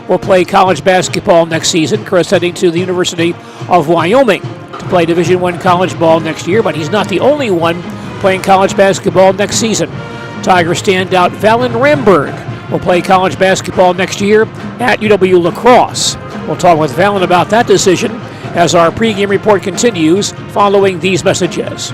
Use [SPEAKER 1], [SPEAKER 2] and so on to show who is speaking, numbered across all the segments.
[SPEAKER 1] will play college basketball next season. Chris heading to the University of Wyoming to play Division I college ball next year, but he's not the only one playing college basketball next season. Tiger standout Valon Ramberg will play college basketball next year at UW-La Crosse. We'll talk with Valon about that decision as our pregame report continues following these messages.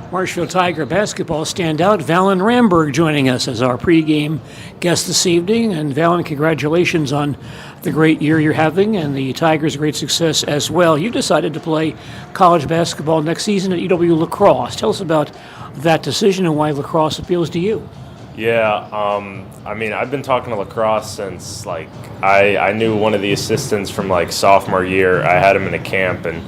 [SPEAKER 1] Marshfield Tiger basketball standout Valon Ramberg joining us as our pregame guest this evening. And Valon, congratulations on the great year you're having and the Tigers' great success as well. You decided to play college basketball next season at UW-La Crosse. Tell us about that decision and why La Crosse appeals to you.
[SPEAKER 2] Yeah, I've been talking to La Crosse since, I knew one of the assistants from, sophomore year. I had him in a camp, and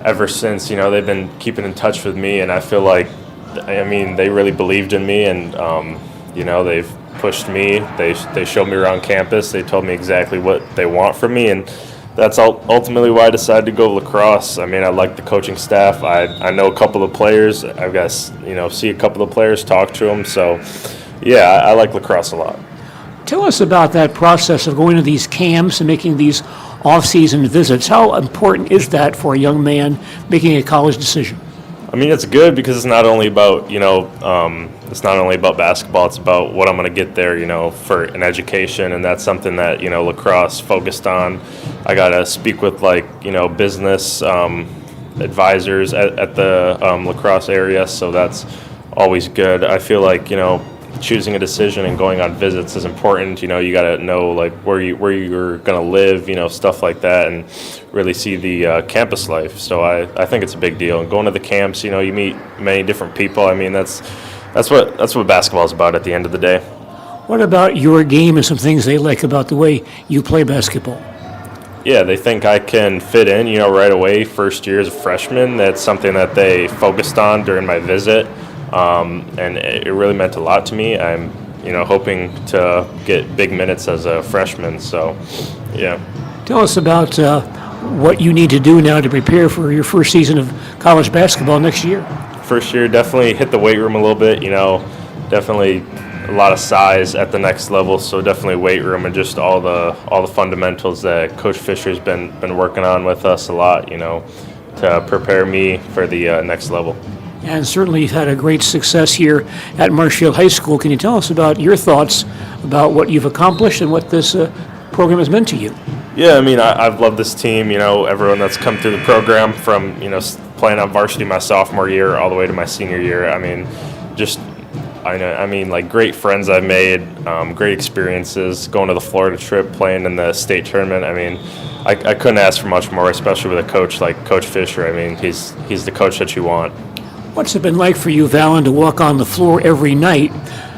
[SPEAKER 2] ever since, they've been keeping in touch with me, and I feel they really believed in me, and, they've pushed me. They showed me around campus. They told me exactly what they want from me, and that's ultimately why I decided to go to La Crosse. I like the coaching staff. I know a couple of players. I've got to, see a couple of players, talk to them. So, yeah, I like La Crosse a lot.
[SPEAKER 1] Tell us about that process of going to these camps and making these off-season visits. How important is that for a young man making a college decision?
[SPEAKER 2] It's good because it's not only about, it's not only about basketball. It's about what I'm going to get there, for an education, and that's something that, La Crosse focused on. I got to speak with, business advisors at the La Crosse area, so that's always good. I feel like, choosing a decision and going on visits is important. You got to know where you're going to live, stuff like that, and really see the campus life. So I think it's a big deal. And going to the camps, you meet many different people. That's what basketball is about at the end of the day.
[SPEAKER 1] What about your game and some things they like about the way you play basketball?
[SPEAKER 2] Yeah, they think I can fit in, right away. First year as a freshman, that's something that they focused on during my visit. And it really meant a lot to me. I'm, hoping to get big minutes as a freshman. So, yeah.
[SPEAKER 1] Tell us about what you need to do now to prepare for your first season of college basketball next year.
[SPEAKER 2] First year, definitely hit the weight room a little bit. Definitely a lot of size at the next level. So definitely weight room and just all the fundamentals that Coach Fisher's been working on with us a lot. To prepare me for the next level.
[SPEAKER 1] And certainly you've had a great success here at Marshfield High School. Can you tell us about your thoughts about what you've accomplished and what this program has meant to you?
[SPEAKER 2] Yeah, I've loved this team, everyone that's come through the program from, playing on varsity my sophomore year all the way to my senior year. Great friends I've made, great experiences, going to the Florida trip, playing in the state tournament. I couldn't ask for much more, especially with a coach like Coach Fisher. He's the coach that you want.
[SPEAKER 1] What's it been like for you, Valon, to walk on the floor every night,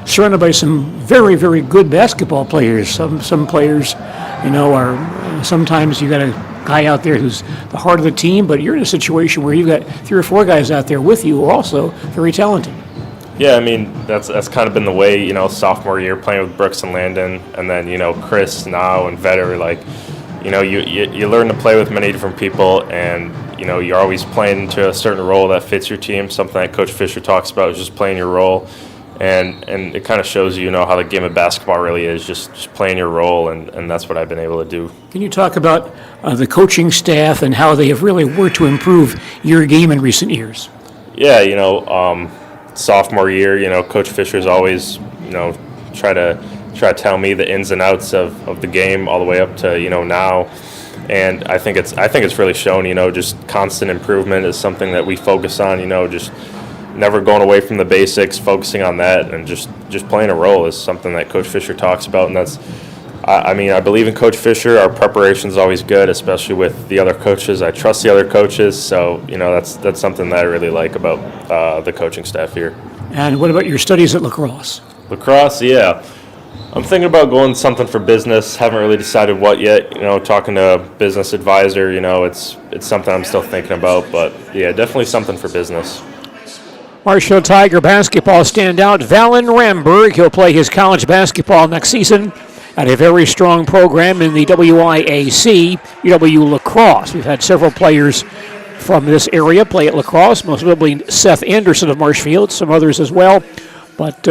[SPEAKER 1] surrounded by some very, very good basketball players? Some players, are sometimes you got a guy out there who's the heart of the team, but you're in a situation where you've got 3 or 4 guys out there with you who are also very talented.
[SPEAKER 2] Yeah, I mean, that's kind of been the way, sophomore year playing with Brooks and Landon, and then, Chris now and Vetter, you learn to play with many different people, and, you're always playing into a certain role that fits your team. Something that Coach Fisher talks about is just playing your role, and it kind of shows how the game of basketball really is, just playing your role, and that's what I've been able to do.
[SPEAKER 1] Can you talk about the coaching staff and how they have really worked to improve your game in recent years?
[SPEAKER 2] Yeah, sophomore year, Coach Fisher's always, try to tell me the ins and outs of the game all the way up to, now. And I think it's really shown, just constant improvement is something that we focus on, just never going away from the basics, focusing on that, and just playing a role is something that Coach Fisher talks about. And that's, I believe in Coach Fisher. Our preparation is always good, especially with the other coaches. I trust the other coaches, so that's something that I really like about the coaching staff here.
[SPEAKER 1] And what about your studies at lacrosse?
[SPEAKER 2] Lacrosse, yeah. I'm thinking about going something for business. Haven't really decided what yet. Talking to a business advisor, it's something I'm still thinking about. But yeah, definitely something for business.
[SPEAKER 1] Marshfield Tiger basketball standout Valon Ramberg. He'll play his college basketball next season at a very strong program in the WIAA, UW Lacrosse. We've had several players from this area play at lacrosse, most notably Seth Anderson of Marshfield, some others as well. But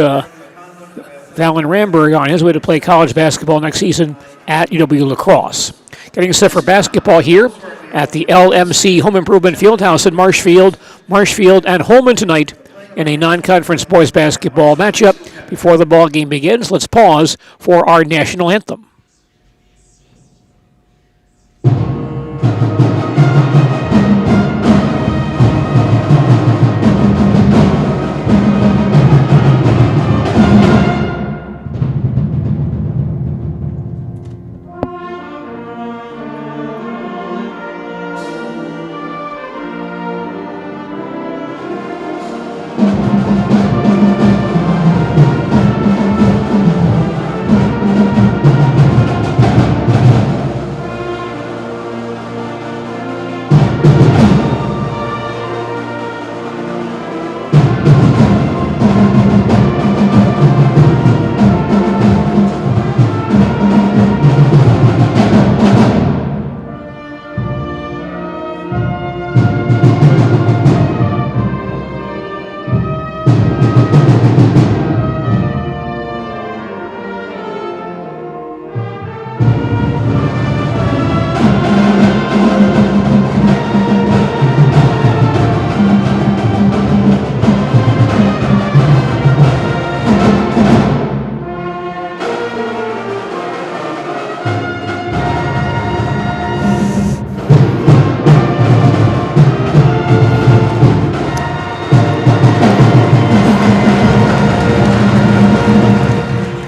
[SPEAKER 1] Valon Ramberg on his way to play college basketball next season at UW Lacrosse. Getting set for basketball here at the LMC Home Improvement Fieldhouse in Marshfield. Marshfield and Holmen tonight in a non-conference boys basketball matchup. Before the ball game begins, let's pause for our national anthem.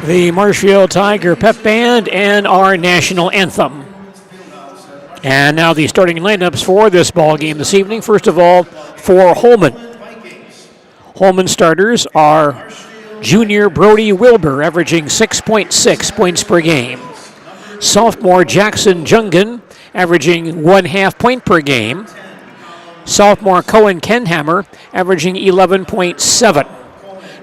[SPEAKER 1] The Marshfield Tiger Pep Band and our national anthem. And now the starting lineups for this ball game this evening. First of all, for Holmen. Holmen starters are junior Brody Wilbur, averaging 6.6 points per game. Sophomore Jackson Jungan, averaging 1/2 point per game. Sophomore Cohen Kenhammer, averaging 11.7.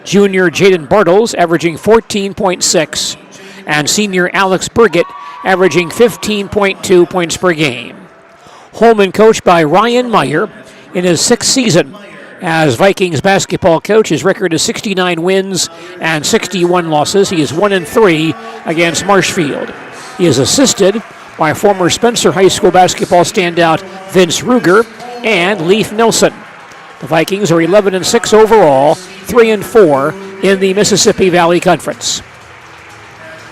[SPEAKER 1] Junior Jaden Bartles, averaging 14.6. And senior Alex Burgett, averaging 15.2 points per game. Holmen coached by Ryan Meyer in his 6th season as Vikings basketball coach. His record is 69 wins and 61 losses. He is 1-3 against Marshfield. He is assisted by former Spencer High School basketball standout Vince Ruger and Leif Nelson. The Vikings are 11-6 overall, 3-4 in the Mississippi Valley Conference.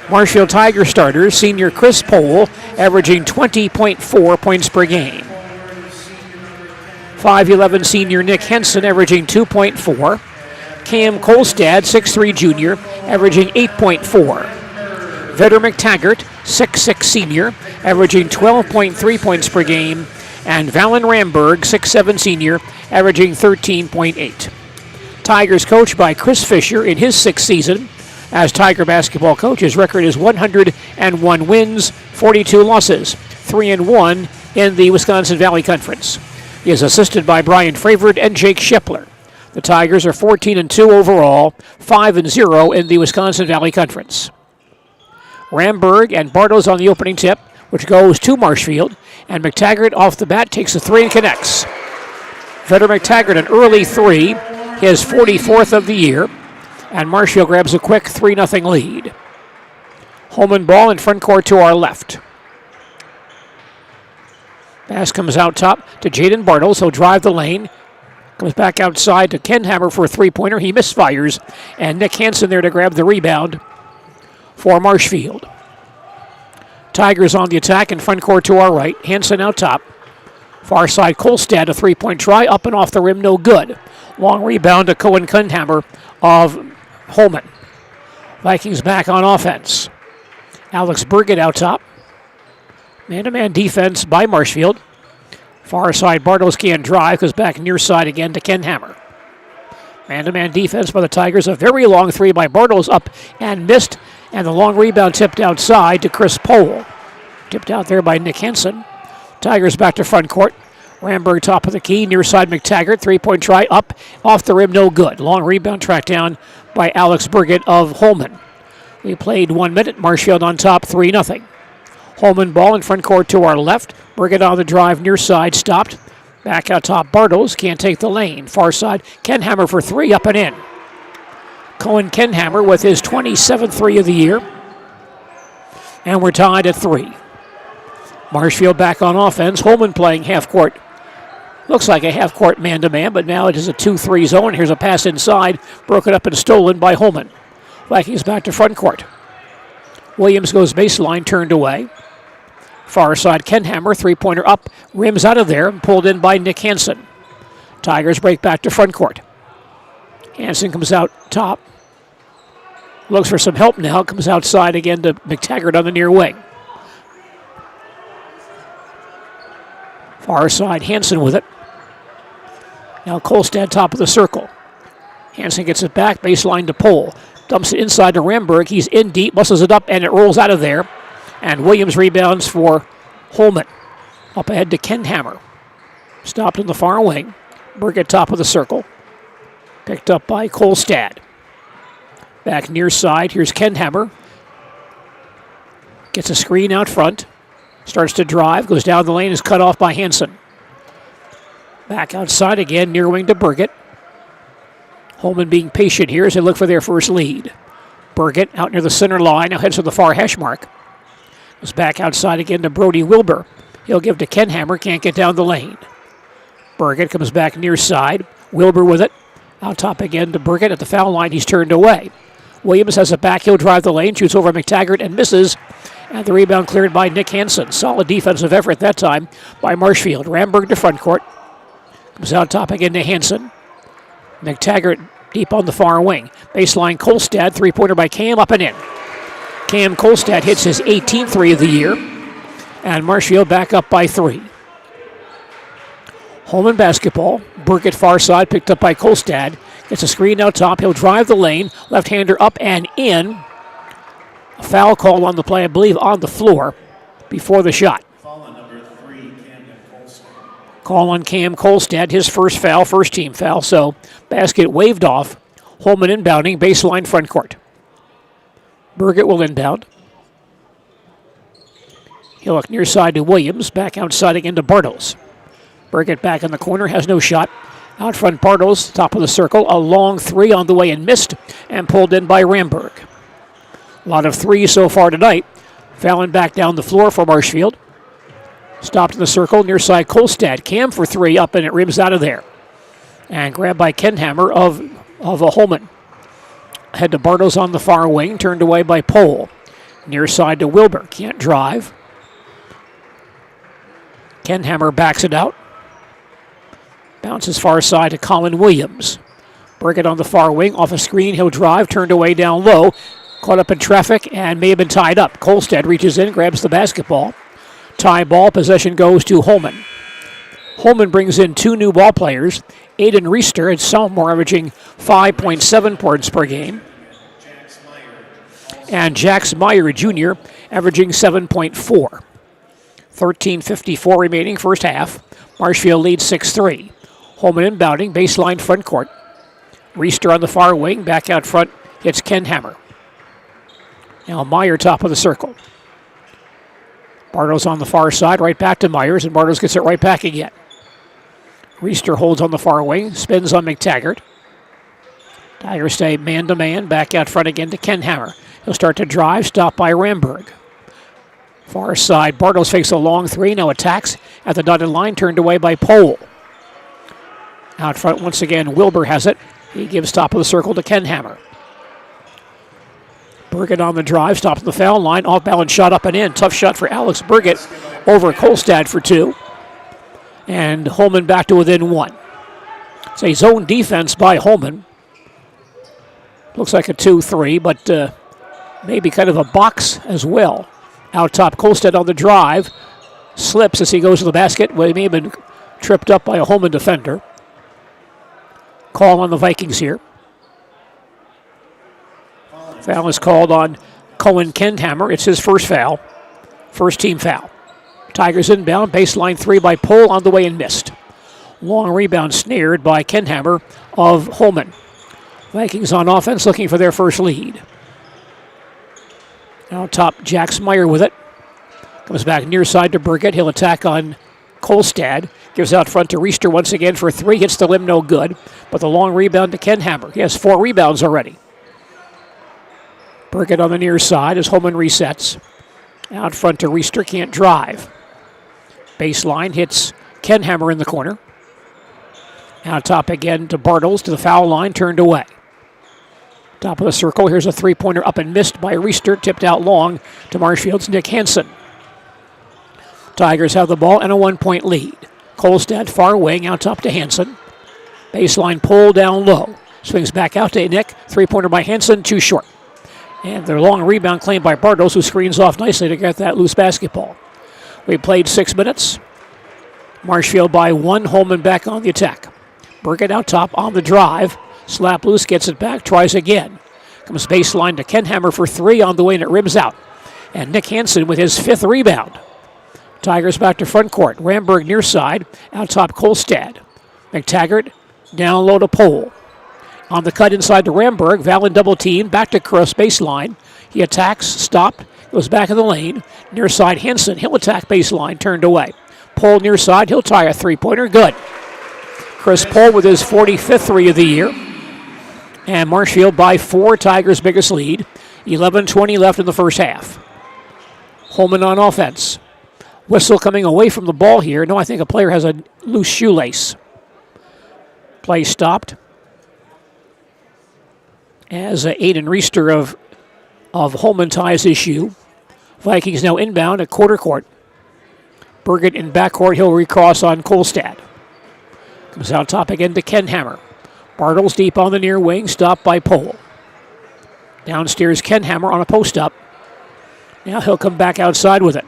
[SPEAKER 1] Marshfield Tiger starters, senior Chris Pohl, averaging 20.4 points per game. 5'11 senior Nick Henson, averaging 2.4. Cam Kolstad, 6'3 junior, averaging 8.4. Vetter McTaggart, 6'6 senior, averaging 12.3 points per game. And Valon Ramberg, 6'7" senior, averaging 13.8. Tigers coached by Chris Fisher in his 6th season as Tiger basketball coach. His record is 101 wins, 42 losses, 3-1 in the Wisconsin Valley Conference. He is assisted by Brian Fravord and Jake Shepler. The Tigers are 14-2 overall, 5-0 in the Wisconsin Valley Conference. Ramberg and Bartles on the opening tip, which goes to Marshfield, and McTaggart off the bat takes a 3 and connects. Veteran McTaggart an early 3, his 44th of the year, and Marshfield grabs a quick 3-0 lead. Holmen ball in front court to our left. Pass comes out top to Jaden Bartles. He'll drive the lane. Comes back outside to Ken Hammer for a 3-pointer. He misfires, and Nick Hansen there to grab the rebound for Marshfield. Tigers on the attack in front court to our right. Hansen out top. Far side, Kolstad, a 3-point try. Up and off the rim, no good. Long rebound to Cohen Kunhammer of Holmen. Vikings back on offense. Alex Burgett out top. Man-to-man defense by Marshfield. Far side, Bartles can't drive, goes back near side again to Ken Hammer. Man-to-man defense by the Tigers. A very long 3 by Bartles, up and missed. And the long rebound tipped outside to Chris Powell. Tipped out there by Nick Henson. Tigers back to front court. Ramberg top of the key, near side McTaggart. 3-point try, up, off the rim, no good. Long rebound tracked down by Alex Burgett of Holmen. We played 1 minute. Marshfield on top, 3-0. Holmen ball in front court to our left. Burgett on the drive, near side, stopped. Back out top, Bartles can't take the lane. Far side, Kenhammer for 3, up and in. Cohen Kenhammer with his 27th 3 of the year. And we're tied at 3. Marshfield back on offense. Holmen playing half court. Looks like a half court man-to-man, but now it is a 2-3 zone. Here's a pass inside, broken up and stolen by Holmen. Vikings back to front court. Williams goes baseline, turned away. Far side, Kenhammer, 3-pointer up, rims out of there, pulled in by Nick Hansen. Tigers break back to front court. Hansen comes out top. Looks for some help now, comes outside again to McTaggart on the near wing. Far side, Hansen with it. Now Kolstad top of the circle. Hansen gets it back, baseline to Pole. Dumps it inside to Ramberg. He's in deep, muscles it up, and it rolls out of there. And Williams rebounds for Holmen. Up ahead to Kenhammer. Stopped in the far wing. Burgett top of the circle. Picked up by Kolstad. Back near side, here's Kenhammer. Gets a screen out front. Starts to drive, goes down the lane, is cut off by Hansen. Back outside again, near wing to Burgett. Holmen being patient here as they look for their first lead. Burgett out near the center line, now heads to the far hash mark. Goes back outside again to Brody Wilbur. He'll give to Kenhammer, can't get down the lane. Burgett comes back near side. Wilbur with it. Out top again to Burgett at the foul line, he's turned away. Williams has it back, he'll drive the lane, shoots over McTaggart and misses. And the rebound cleared by Nick Hansen. Solid defensive effort that time by Marshfield. Ramberg to front court. Comes out top again to Hansen. McTaggart deep on the far wing. Baseline Kolstad, 3-pointer by Cam, up and in. Cam Kolstad hits his 18th 3 of the year. And Marshfield back up by 3. Holmen basketball. Burgett far side, picked up by Kolstad. Gets a screen out top. He'll drive the lane. Left-hander up and in. A foul call on the play, I believe, on the floor before the shot.
[SPEAKER 3] Foul on number 3, Cam Kolstad.
[SPEAKER 1] Call on Cam Kolstad, his first foul, first team foul. So basket waved off. Holmen inbounding, baseline front court. Burgett will inbound. He'll look near side to Williams, back outside again to Bartles. Burgett back in the corner, has no shot. Out front, Bartles, top of the circle. A long 3 on the way and missed, and pulled in by Ramberg. A lot of 3s so far tonight. Fallon back down the floor for Marshfield. Stopped in the circle, near side Kolstad. Cam for 3, up and it rims out of there. And grabbed by Kenhammer of a Holmen. Head to Bartles on the far wing, turned away by Pole. Near side to Wilbur, can't drive. Kenhammer backs it out. Bounces far side to Colin Williams. Burgett on the far wing, off a screen, he'll drive, turned away down low. Caught up in traffic and may have been tied up. Kolstad reaches in, grabs the basketball. Tie ball, possession goes to Holmen. Holmen brings in 2 new ball players, Aiden Reister and sophomore averaging 5.7 points per game, and Jax Meyer Jr. averaging 7.4. 13:54 remaining first half. Marshfield leads 6-3. Holmen inbounding, baseline front court. Reister on the far wing, back out front, hits Ken Hammer. Now Meyer top of the circle. Bartles on the far side, right back to Myers, and Bartles gets it right back again. Reister holds on the far wing, spins on McTaggart. Tigers stay man-to-man, back out front again to Ken Hammer. He'll start to drive, stopped by Ramberg. Far side, Bartles fakes a long 3, now attacks at the dotted line, turned away by Pohl. Out front once again, Wilbur has it. He gives top of the circle to Ken Hammer. Burgett on the drive, stops the foul line, off-balance shot up and in. Tough shot for Alex Burgett over Kolstad for 2. And Holmen back to within 1. It's a zone defense by Holmen. Looks like a 2-3, but maybe kind of a box as well. Out top, Kolstad on the drive. Slips as he goes to the basket. Well, he may have been tripped up by a Holmen defender. Call on the Vikings here. Foul is called on Cohen Kendhammer. It's his first foul. First team foul. Tigers inbound. Baseline 3 by Pohl on the way and missed. Long rebound snared by Kendhammer of Holmen. Vikings on offense looking for their first lead. Now top, Jax Meyer with it. Comes back near side to Burgett. He'll attack on Kolstad. Gives out front to Reister once again for 3. Hits the rim, no good. But the long rebound to Kendhammer. He has 4 rebounds already. Burgett on the near side as Holmen resets. Out front to Reister, can't drive. Baseline hits Kendhammer in the corner. Out top again to Bartles to the foul line, turned away. Top of the circle, here's a 3-pointer up and missed by Reister, tipped out long to Marshfield's Nick Hansen. Tigers have the ball and a 1-point lead. Kolstad far wing, out top to Hansen. Baseline pull down low. Swings back out to Nick, 3-pointer by Hansen, too short. And their long rebound claimed by Bartles, who screens off nicely to get that loose basketball. We played 6 minutes. Marshfield by 1, Holmen back on the attack. Burgett out top on the drive. Slap loose, gets it back, tries again. Comes baseline to Kendhammer for 3 on the way, and it rims out. And Nick Hansen with his 5th rebound. Tigers back to front court. Ramberg near side, out top Kolstad. McTaggart down low to Pohl. On the cut inside to Ramberg, Valon double team, back to Cross baseline. He attacks, stopped, goes back in the lane. Near side Hansen, he'll attack baseline, turned away. Pohl near side, he'll tie a 3-pointer, good. Chris Pohl with his 45th 3 of the year. And Marshfield by 4, Tigers' biggest lead. 11:20 left in the first half. Holmen on offense. Whistle coming away from the ball here. No, I think a player has a loose shoelace. Play stopped. As Aiden Reister of Holmen ties his shoe. Vikings now inbound at quarter court. Burgett in backcourt. He'll recross on Kolstad. Comes out top again to Kendhammer. Bartles deep on the near wing, stopped by Pohl. Downstairs, Kendhammer on a post-up. Now he'll come back outside with it.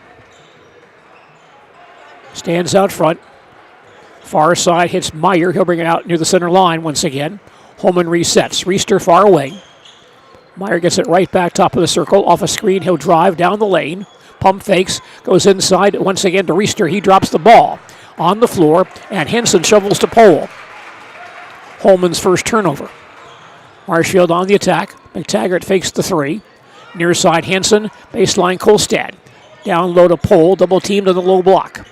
[SPEAKER 1] Stands out front. Far side hits Meyer. He'll bring it out near the center line once again. Holmen resets. Reister far away. Meyer gets it right back top of the circle. Off a screen, he'll drive down the lane. Pump fakes, goes inside once again to Reister. He drops the ball on the floor, and Hansen shovels to Pohl. Holmen's first turnover. Marshfield on the attack. McTaggart fakes the 3. Near side Hansen, baseline Kolstad. Down low to Pohl, double teamed on the low block.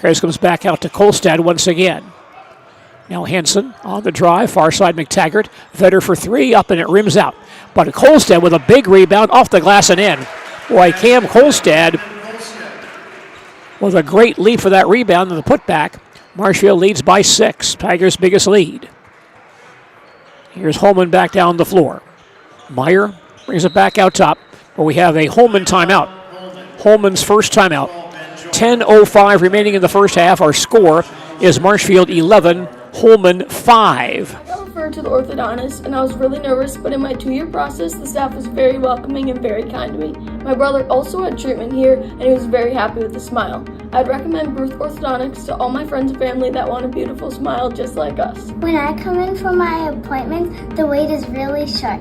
[SPEAKER 1] Harris comes back out to Kolstad once again. Now Hansen on the drive, far side McTaggart. Vetter for 3, up and it rims out. But Kolstad with a big rebound off the glass and in. Boy, Cam Kolstad with a great leap for that rebound and the putback. Marshfield leads by 6, Tigers' biggest lead. Here's Holmen back down the floor. Meyer brings it back out top, but we have a Holmen timeout. Holmen's first timeout. 10:05 remaining in the first half. Our score is Marshfield 11, Holmen 5.
[SPEAKER 4] I got referred to the orthodontist, and I was really nervous, but in my 2-year process, the staff was very welcoming and very kind to me. My brother also had treatment here, and he was very happy with a smile. I'd recommend Bruce Orthodontics to all my friends and family that want a beautiful smile just like us.
[SPEAKER 5] When I come in for my appointment, the wait is really short.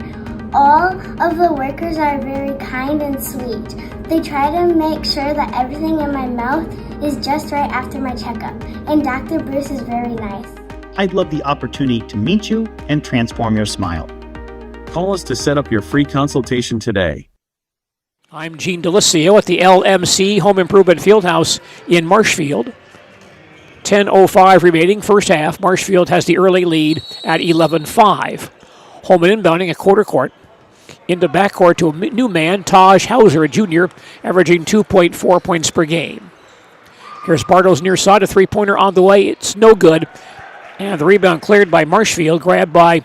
[SPEAKER 5] All of the workers are very kind and sweet. They try to make sure that everything in my mouth is just right after my checkup, and Dr. Bruce is very nice.
[SPEAKER 6] I'd love the opportunity to meet you and transform your smile.
[SPEAKER 7] Call us to set up your free consultation today.
[SPEAKER 1] I'm Gene Delisio at the LMC Home Improvement Fieldhouse in Marshfield. 10:05 remaining, first half. Marshfield has the early lead at 11-5. Holmen inbounding a quarter court. Into backcourt to a new man, Taj Hauser, a junior, averaging 2.4 points per game. Here's Bartles near side, a three-pointer on the way. It's no good. And the rebound cleared by Marshfield, grabbed by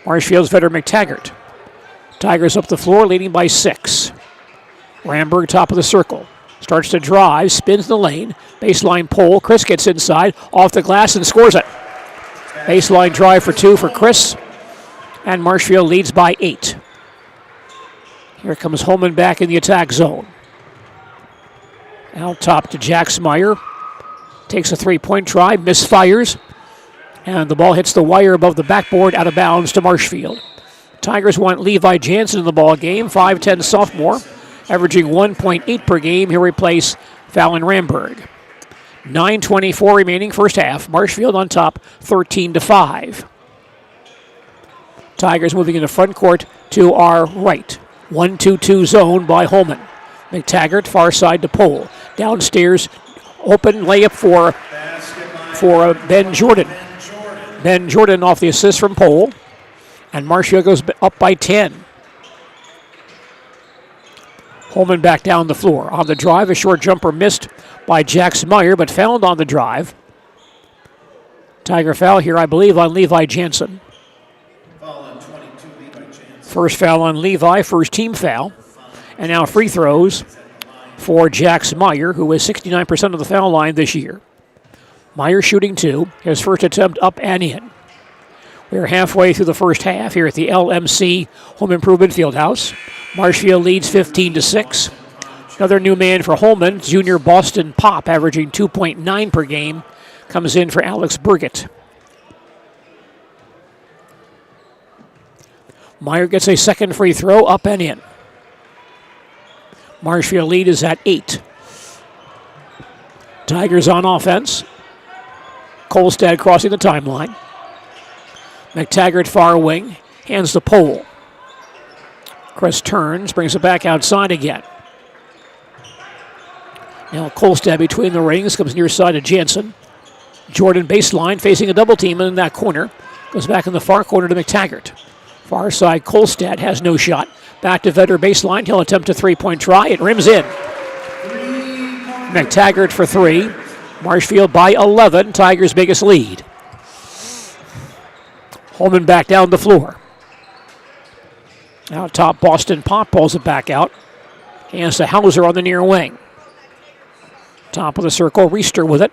[SPEAKER 1] Marshfield's veteran McTaggart. Tigers up the floor, leading by 6. Ramberg, top of the circle. Starts to drive, spins the lane. Baseline pull. Chris gets inside, off the glass, and scores it. Baseline drive for 2 for Chris. And Marshfield leads by 8. Here comes Holmen back in the attack zone. Out top to Jacksmeyer. Takes a three-point try, misfires. And the ball hits the wire above the backboard, out of bounds to Marshfield. Tigers want Levi Jansen in the ball game, 5'10 sophomore, averaging 1.8 per game. He'll replace Valon Ramberg. 9:24 remaining, first half. Marshfield on top, 13-5. Tigers moving into front court to our right. 1-2-2 zone by Holmen. McTaggart, far side to Pole. Downstairs, open layup for Ben Jordan. Ben Jordan off the assist from Pole. And Marshfield goes up by 10. Holmen back down the floor. On the drive, a short jumper missed by Jacksmeyer, but fouled on the drive. Tiger foul here, I believe, on Levi Jansen. First foul on Levi, first team foul. And now free throws for Jacksmeyer, who is 69% of the foul line this year. Meyer shooting 2, his first attempt up and in. We're halfway through the first half here at the LMC Home Improvement Fieldhouse. Marshfield leads 15-6. Another new man for Holmen, junior Boston Pop, averaging 2.9 per game, comes in for Alex Burgett. Meyer gets a second free throw, up and in. Marshfield lead is at 8. Tigers on offense. Kolstad crossing the timeline. McTaggart far wing, hands the Pole. Chris turns, brings it back outside again. Now Kolstad between the rings, comes near side to Jansen. Jordan baseline, facing a double team in that corner. Goes back in the far corner to McTaggart. Far side, Kolstad has no shot. Back to Vetter baseline, he'll attempt a three-point try. It rims in. McTaggart for 3. Marshfield by 11, Tigers' biggest lead. Holmen back down the floor. Out top, Boston Pop pulls it back out. Hands to Hauser on the near wing. Top of the circle, Reister with it.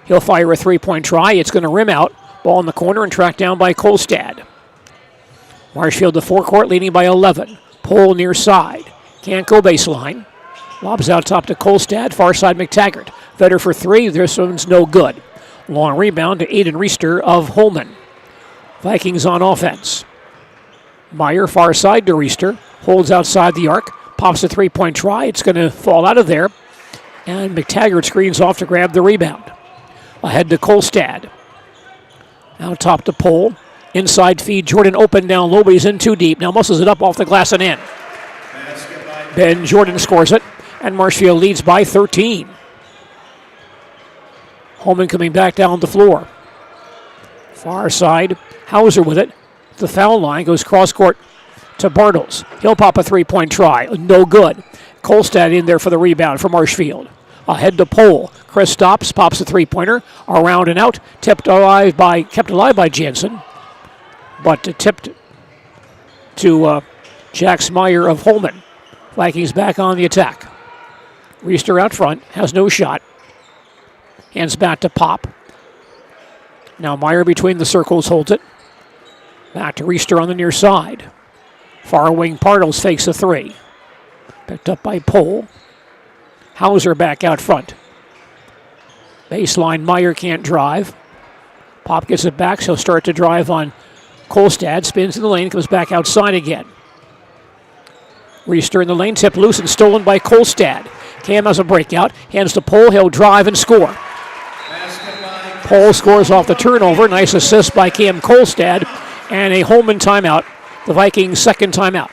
[SPEAKER 1] He'll fire a three-point try. It's going to rim out. Ball in the corner and tracked down by Kolstad. Marshfield to forecourt, leading by 11. Pole near side. Can't go baseline. Lobs out top to Kolstad. Far side, McTaggart. Vetter for 3. This one's no good. Long rebound to Aiden Reister of Holmen. Vikings on offense. Meyer far side to Reister. Holds outside the arc. Pops a three-point try. It's going to fall out of there. And McTaggart screens off to grab the rebound. Ahead to Kolstad. Out top to Pole. Inside feed. Jordan open down low, but he's in too deep. Now muscles it up off the glass and in. Ben Jordan scores it. And Marshfield leads by 13. Holmen coming back down the floor. Far side. Hauser with it. The foul line goes cross court to Bartles. He'll pop a three-point try. No good. Kolstad in there for the rebound for Marshfield. Ahead to Pole. Chris stops, pops a three-pointer. Around and out. Kept alive by Jansen. But tipped to Jacksmeyer of Holmen. Vikings back on the attack. Reister out front. Has no shot. Hands back to Pop. Now Meyer between the circles holds it. Back to Reister on the near side. Far wing Bartles fakes a 3. Picked up by Pole. Hauser back out front. Baseline, Meyer can't drive. Pop gets it back, so he'll start to drive on Kolstad. Spins in the lane, comes back outside again. Reister in the lane, tipped loose and stolen by Kolstad. Cam has a breakout, hands to Pohl, he'll drive and score. Pohl scores off the turnover. Nice assist by Cam Kolstad, and a Holmen timeout, the Vikings' second timeout.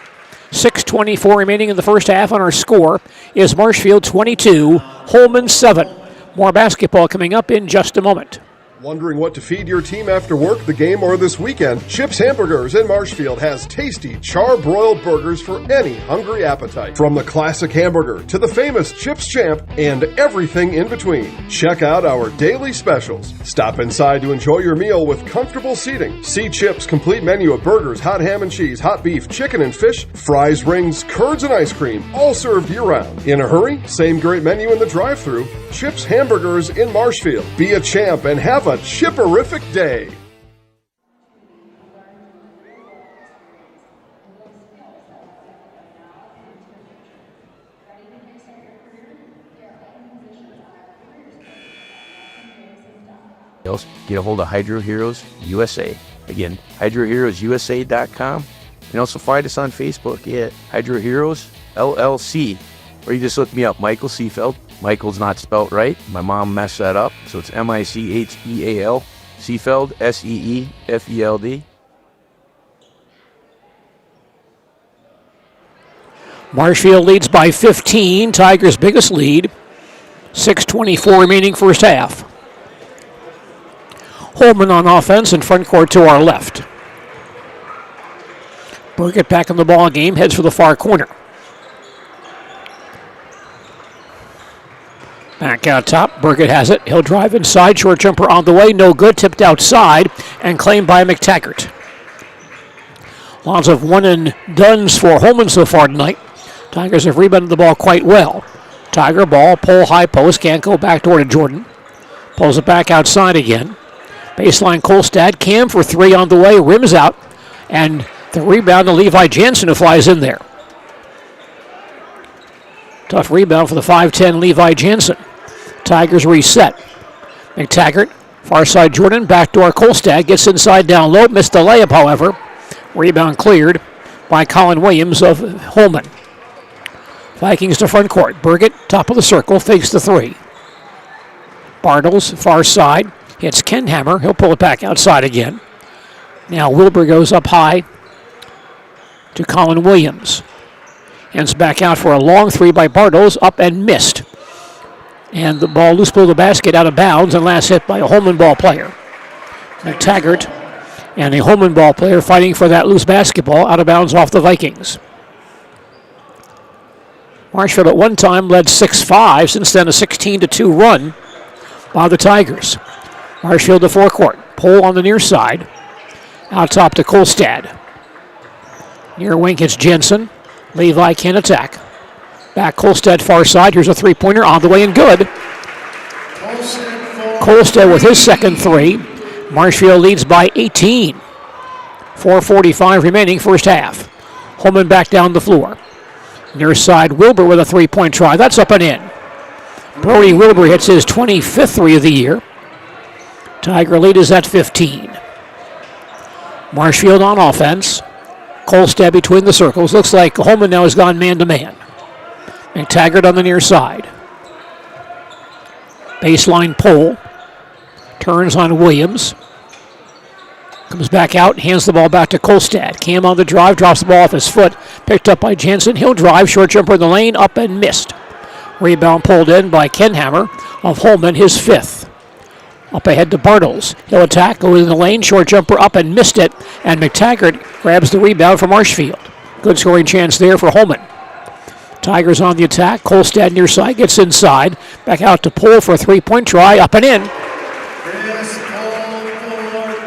[SPEAKER 1] 6:24 remaining in the first half, and our score is Marshfield 22, Holmen 7. More basketball coming up in just a moment.
[SPEAKER 8] Wondering what to feed your team after work, the game, or this weekend? Chips Hamburgers in Marshfield has tasty char-broiled burgers for any hungry appetite. From the classic hamburger to the famous Chips Champ and everything in between. Check out our daily specials. Stop inside to enjoy your meal with comfortable seating. See Chips' complete menu of burgers, hot ham and cheese, hot beef, chicken and fish, fries, rings, curds, and ice cream, all served year-round. In a hurry? Same great menu in the drive-thru. Chips Hamburgers in Marshfield. Be a champ and have a chipperific day.
[SPEAKER 9] Get a hold of Hydro Heroes USA. Again, HydroHeroesUSA.com. And also find us on Facebook at Hydro Heroes LLC. Or you just look me up, Michael Seefeld. Michael's not spelt right. My mom messed that up. So it's Micheal, Seefeld, Seefeld.
[SPEAKER 1] Marshfield leads by 15, Tigers' biggest lead. 6:24 remaining first half. Holmen on offense in front court to our left. Burkett back in the ball game, heads for the far corner. Back out top, Burkett has it. He'll drive inside, short jumper on the way, no good, tipped outside, and claimed by McTaggart. Lots of one and dones for Holmen so far tonight. Tigers have rebounded the ball quite well. Tiger ball, Pohl high post, can't go back door to Jordan. Pulls it back outside again. Baseline Kolstad, Cam for three on the way, rims out, and the rebound to Levi Jansen who flies in there. Tough rebound for the 5'10 Levi Jansen. Tigers reset. McTaggart, far side Jordan, backdoor Kolstad, gets inside down low, missed the layup however. Rebound cleared by Colin Williams of Holmen. Vikings to front court. Burgett, top of the circle, fakes the three. Bartles, far side, hits Kenhammer. He'll pull it back outside again. Now Wilbur goes up high to Colin Williams. Hands back out for a long three by Bartles, up and missed. And the ball loose below the basket, out of bounds, and last hit by a Holmen ball player. McTaggart and a Holmen ball player fighting for that loose basketball, out of bounds off the Vikings. Marshfield at one time led 6-5, since then a 16-2 run by the Tigers. Marshfield to forecourt. Pohl on the near side. Out top to Kolstad. Near wing hits Jensen. Levi can attack. Back Kolstad far side. Here's a three-pointer on the way and good. Kolstad with his second three. Marshfield leads by 18. 4:45 remaining first half. Holmen back down the floor. Near side Wilbur with a three-point try. That's up and in. Brody Wilbur hits his 25th three of the year. Tiger lead is at 15. Marshfield on offense. Kolstad between the circles. Looks like Holmen now has gone man-to-man. McTaggart on the near side. Baseline Pohl. Turns on Williams. Comes back out, hands the ball back to Kolstad. Cam on the drive, drops the ball off his foot. Picked up by Jansen. He'll drive, short jumper in the lane, up and missed. Rebound pulled in by Kenhammer of Holmen, his fifth. Up ahead to Bartles. He'll attack, go in the lane, short jumper up and missed it. And McTaggart grabs the rebound for Marshfield. Good scoring chance there for Holmen. Tigers on the attack. Kolstad near side, gets inside. Back out to Pohl for a three-point try, up and in.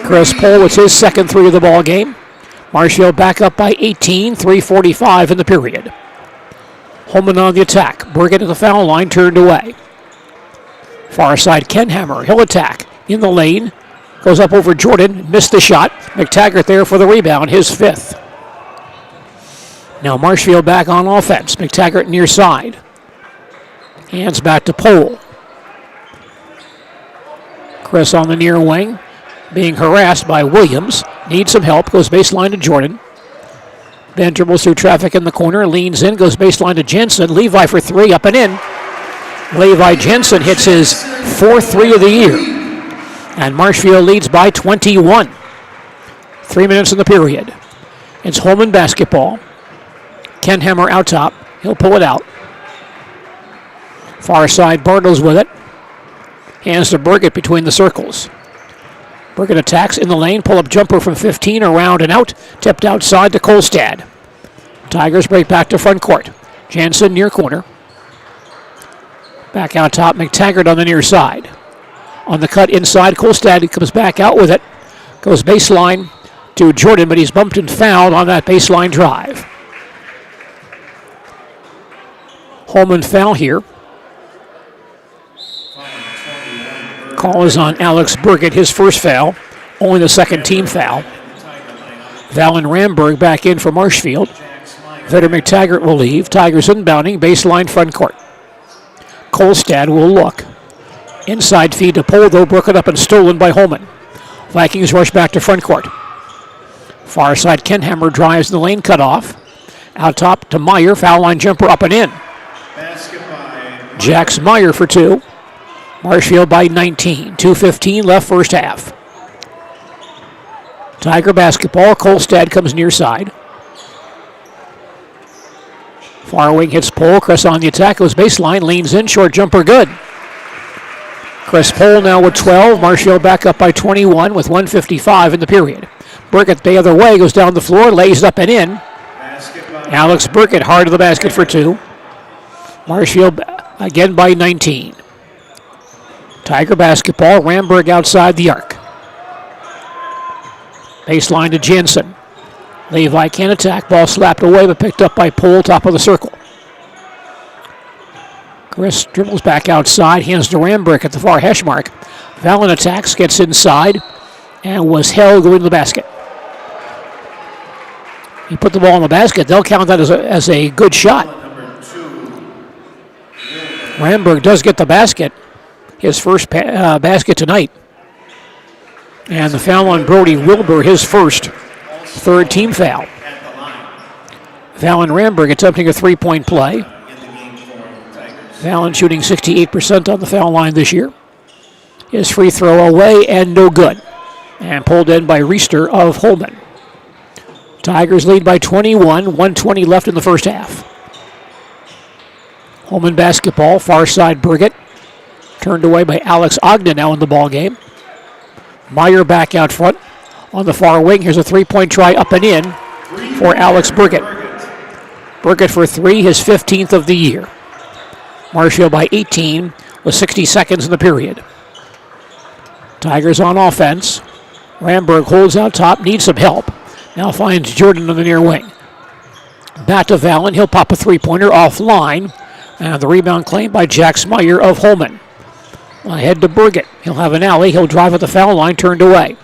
[SPEAKER 1] Chris Pohl with his second three of the ball game. Marshfield back up by 18, 3:45 in the period. Holmen on the attack. Burgett at the foul line, turned away. Far side Kenhammer, he'll attack. In the lane, goes up over Jordan, missed the shot. McTaggart there for the rebound, his fifth. Now Marshfield back on offense. McTaggart near side. Hands back to Pohl. Chris on the near wing, being harassed by Williams. Needs some help, goes baseline to Jordan. Ben dribbles through traffic in the corner, leans in, goes baseline to Jensen. Levi for three, up and in. Levi Jensen hits his fourth three of the year. And Marshfield leads by 21. 3 minutes in the period. It's Holmen basketball. Ken Hammer out top. He'll pull it out. Far side, Bartles with it. Hands to Burgett between the circles. Burgett attacks in the lane. Pull-up jumper from 15, around and out. Tipped outside to Kolstad. Tigers break back to front court. Jansen near corner. Back out top, McTaggart on the near side. On the cut inside, Kolstad comes back out with it. Goes baseline to Jordan, but he's bumped and fouled on that baseline drive. Holmen foul here. Call is on Alex Burgett, his first foul. Only the second team foul. Valon Ramberg back in for Marshfield. Vetter McTaggart will leave. Tigers inbounding, baseline front court. Kolstad will look. Inside feed to Pole, though, broken up and stolen by Holmen. Vikings rush back to front court. Far side, Kenhammer drives in the lane, cut off. Out top to Meyer, foul line jumper up and in. Jax Meyer for two. Marshfield by 19. 2:15 left first half. Tiger basketball. Kolstad comes near side. Far wing hits Pole. Chris on the attack. Goes baseline. Leans in. Short jumper good. Chris Pole now with 12. Marshfield back up by 21 with 1:55 in the period. Burkett the other way. Goes down the floor. Lays it up and in. Alex Burkett hard to the basket for two. Marshfield again by 19. Tiger basketball, Ramberg outside the arc. Baseline to Jensen. Levi can't attack, ball slapped away but picked up by Pole, top of the circle. Chris dribbles back outside, hands to Ramberg at the far hash mark. Valon attacks, gets inside, and was held going to the basket. He put the ball in the basket, they'll count that as a good shot. Ramberg does get the basket. His first basket tonight. And the foul on Brody Wilbur, his first third team foul. Valon Ramberg attempting a three-point play. Valon shooting 68% on the foul line this year. His free throw away and no good. And pulled in by Reister of Holmen. Tigers lead by 21, 1:20 left in the first half. Holmen basketball, far side Burgett. Turned away by Alex Ogden now in the ball game. Meyer back out front on the far wing. Here's a three-point try up and in for Alex Burgett. Burgett for three, his 15th of the year. Marshfield by 18 with 60 seconds in the period. Tigers on offense. Ramberg holds out top, needs some help. Now finds Jordan on the near wing. Back to Valon, he'll pop a three-pointer offline. And the rebound claimed by Jax Meyer of Holmen. Ahead to Burgett. He'll have an alley. He'll drive at the foul line, turned away.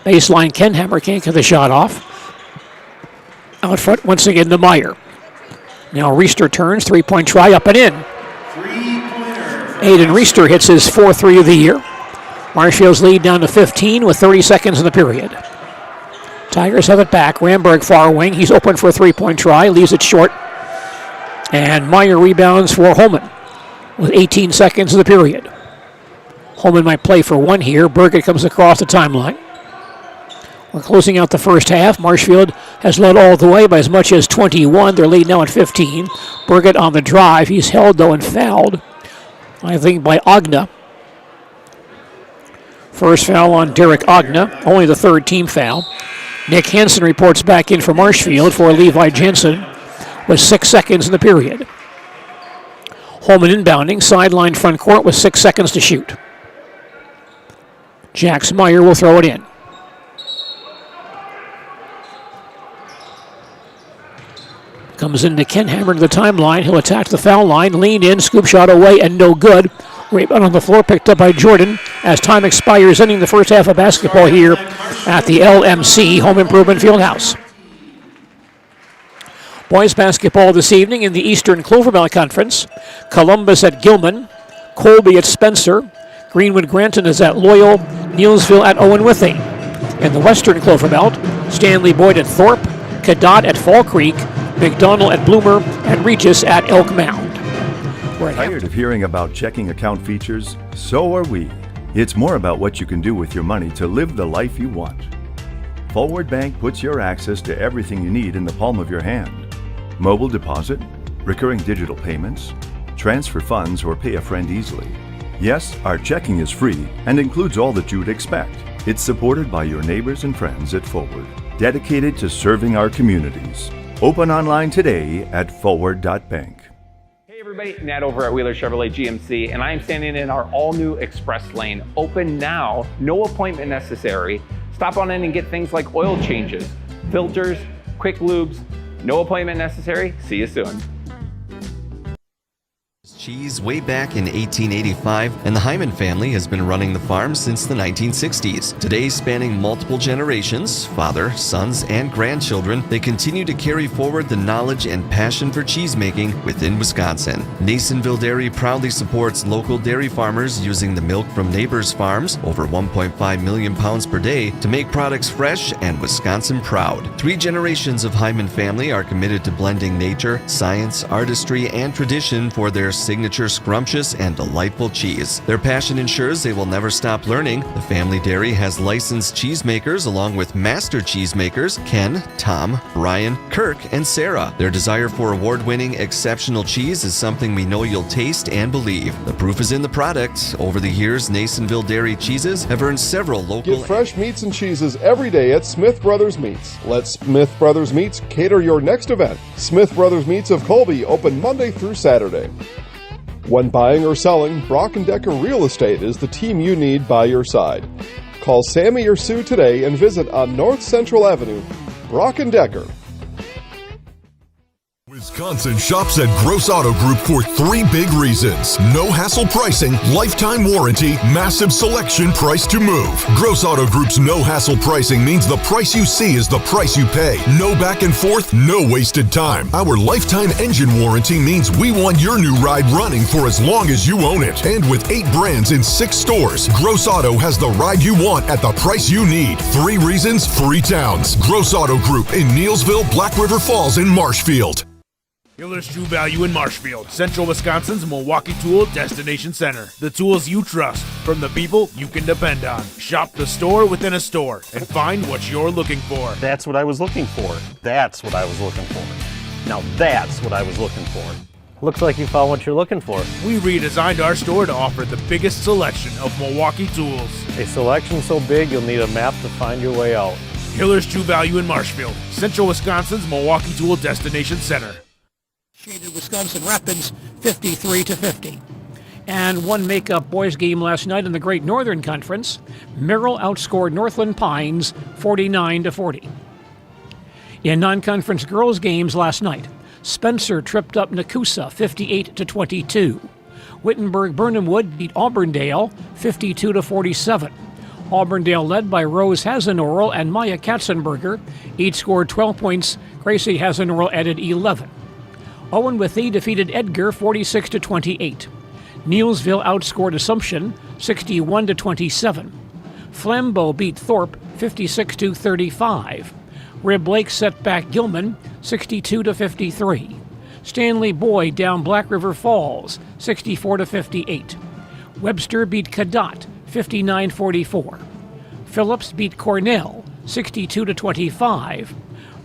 [SPEAKER 1] Baseline, Kenhammer can't get the shot off. Out front once again to Meyer. Now Reister turns, three-point try up and in. Aiden Reister hits his fourth three of the year. Marshfield's lead down to 15 with 30 seconds in the period. Tigers have it back. Ramberg far wing. He's open for a three-point try. Leaves it short. And Meyer rebounds for Holmen with 18 seconds in the period. Holmen might play for one here. Burgett comes across the timeline. We're closing out the first half. Marshfield has led all the way by as much as 21. They're lead now at 15. Burgett on the drive. He's held, though, and fouled, I think, by Ogna. First foul on Derek Ogna. Only the third team foul. Nick Hansen reports back in for Marshfield for Levi Jensen with 6 seconds in the period. Holmen inbounding. Sideline front court with 6 seconds to shoot. Jax Meyer will throw it in. Comes into Kenhammer to the timeline. He'll attack the foul line. Lean in, scoop shot away, and no good. Rebound on the floor picked up by Jordan as time expires, ending the first half of basketball here at the LMC Home Improvement Fieldhouse. Boys basketball this evening in the Eastern Cloverbell Conference. Columbus at Gilman. Colby at Spencer. Greenwood Granton is at Loyal, Neilsville at Owen Withee. In the Western Clover Belt, Stanley Boyd at Thorpe, Cadott at Fall Creek, McDonald at Bloomer, and Regis at Elk Mound.
[SPEAKER 10] Tired of hearing about checking account features? So are we. It's more about what you can do with your money to live the life you want. Forward Bank puts your access to everything you need in the palm of your hand. Mobile deposit, recurring digital payments, transfer funds, or pay a friend easily. Yes, our checking is free and includes all that you'd expect. It's supported by your neighbors and friends at Forward, dedicated to serving our communities. Open online today at forward.bank.
[SPEAKER 11] Hey everybody, Nat over at Wheeler Chevrolet GMC, and I am standing in our all-new Express Lane. Open now, no appointment necessary. Stop on in and get things like oil changes, filters, quick lubes. No appointment necessary. See you soon.
[SPEAKER 12] Cheese way back in 1885, and the Hyman family has been running the farm since the 1960s. Today, spanning multiple generations, father, sons, and grandchildren, they continue to carry forward the knowledge and passion for cheese making within Wisconsin. Nasonville Dairy proudly supports local dairy farmers using the milk from neighbors' farms, over 1.5 million pounds per day, to make products fresh and Wisconsin proud. 3 generations of Hyman family are committed to blending nature, science, artistry, and tradition for their signature scrumptious and delightful cheese. Their passion ensures they will never stop learning. The family dairy has licensed cheesemakers along with master cheesemakers Ken, Tom, Brian, Kirk, and Sarah. Their desire for award-winning exceptional cheese is something we know you'll taste and believe. The proof is in the product. Over the years, Nasonville Dairy cheeses have earned several local...
[SPEAKER 8] Get fresh meats and cheeses every day at Smith Brothers Meats. Let Smith Brothers Meats cater your next event. Smith Brothers Meats of Colby, open Monday through Saturday. When buying or selling, Brock & Decker Real Estate is the team you need by your side. Call Sammy or Sue today and visit on North Central Avenue, Brock & Decker.
[SPEAKER 13] Wisconsin shops at Gross Auto Group for 3 big reasons. No hassle pricing, lifetime warranty, massive selection, price to move. Gross Auto Group's no hassle pricing means the price you see is the price you pay. No back and forth, no wasted time. Our lifetime engine warranty means we want your new ride running for as long as you own it. And with 8 brands in 6 stores, Gross Auto has the ride you want at the price you need. 3 reasons, 3 towns. Gross Auto Group in Neilsville, Black River Falls, and Marshfield.
[SPEAKER 14] Hiller's True Value in Marshfield, Central Wisconsin's Milwaukee Tool Destination Center. The tools you trust from the people you can depend on. Shop the store within a store and find what you're looking for.
[SPEAKER 6] That's what I was looking for. That's what I was looking for. Now that's what I was looking for.
[SPEAKER 15] Looks like you found what you're looking for.
[SPEAKER 14] We redesigned our store to offer the biggest selection of Milwaukee tools.
[SPEAKER 15] A selection so big you'll need a map to find your way out.
[SPEAKER 14] Hiller's True Value in Marshfield, Central Wisconsin's Milwaukee Tool Destination Center.
[SPEAKER 1] Shaded Wisconsin Rapids 53-50. And one makeup boys game last night in the Great Northern Conference. Merrill outscored Northland Pines 49-40. In non-conference girls games last night, Spencer tripped up Nakusa 58-22. Wittenberg Burnhamwood beat Auburndale 52-47. Auburndale led by Rose Hasenoral and Maya Katzenberger. Each scored 12 points. Gracie Hasenoral added 11. Owen Withee defeated Edgar 46-28. Neilsville outscored Assumption 61-27. Flambeau beat Thorpe 56-35. Rib Lake set back Gilman 62-53. Stanley Boyd down Black River Falls 64-58. Webster beat Cadott 59-44. Phillips beat Cornell 62-25.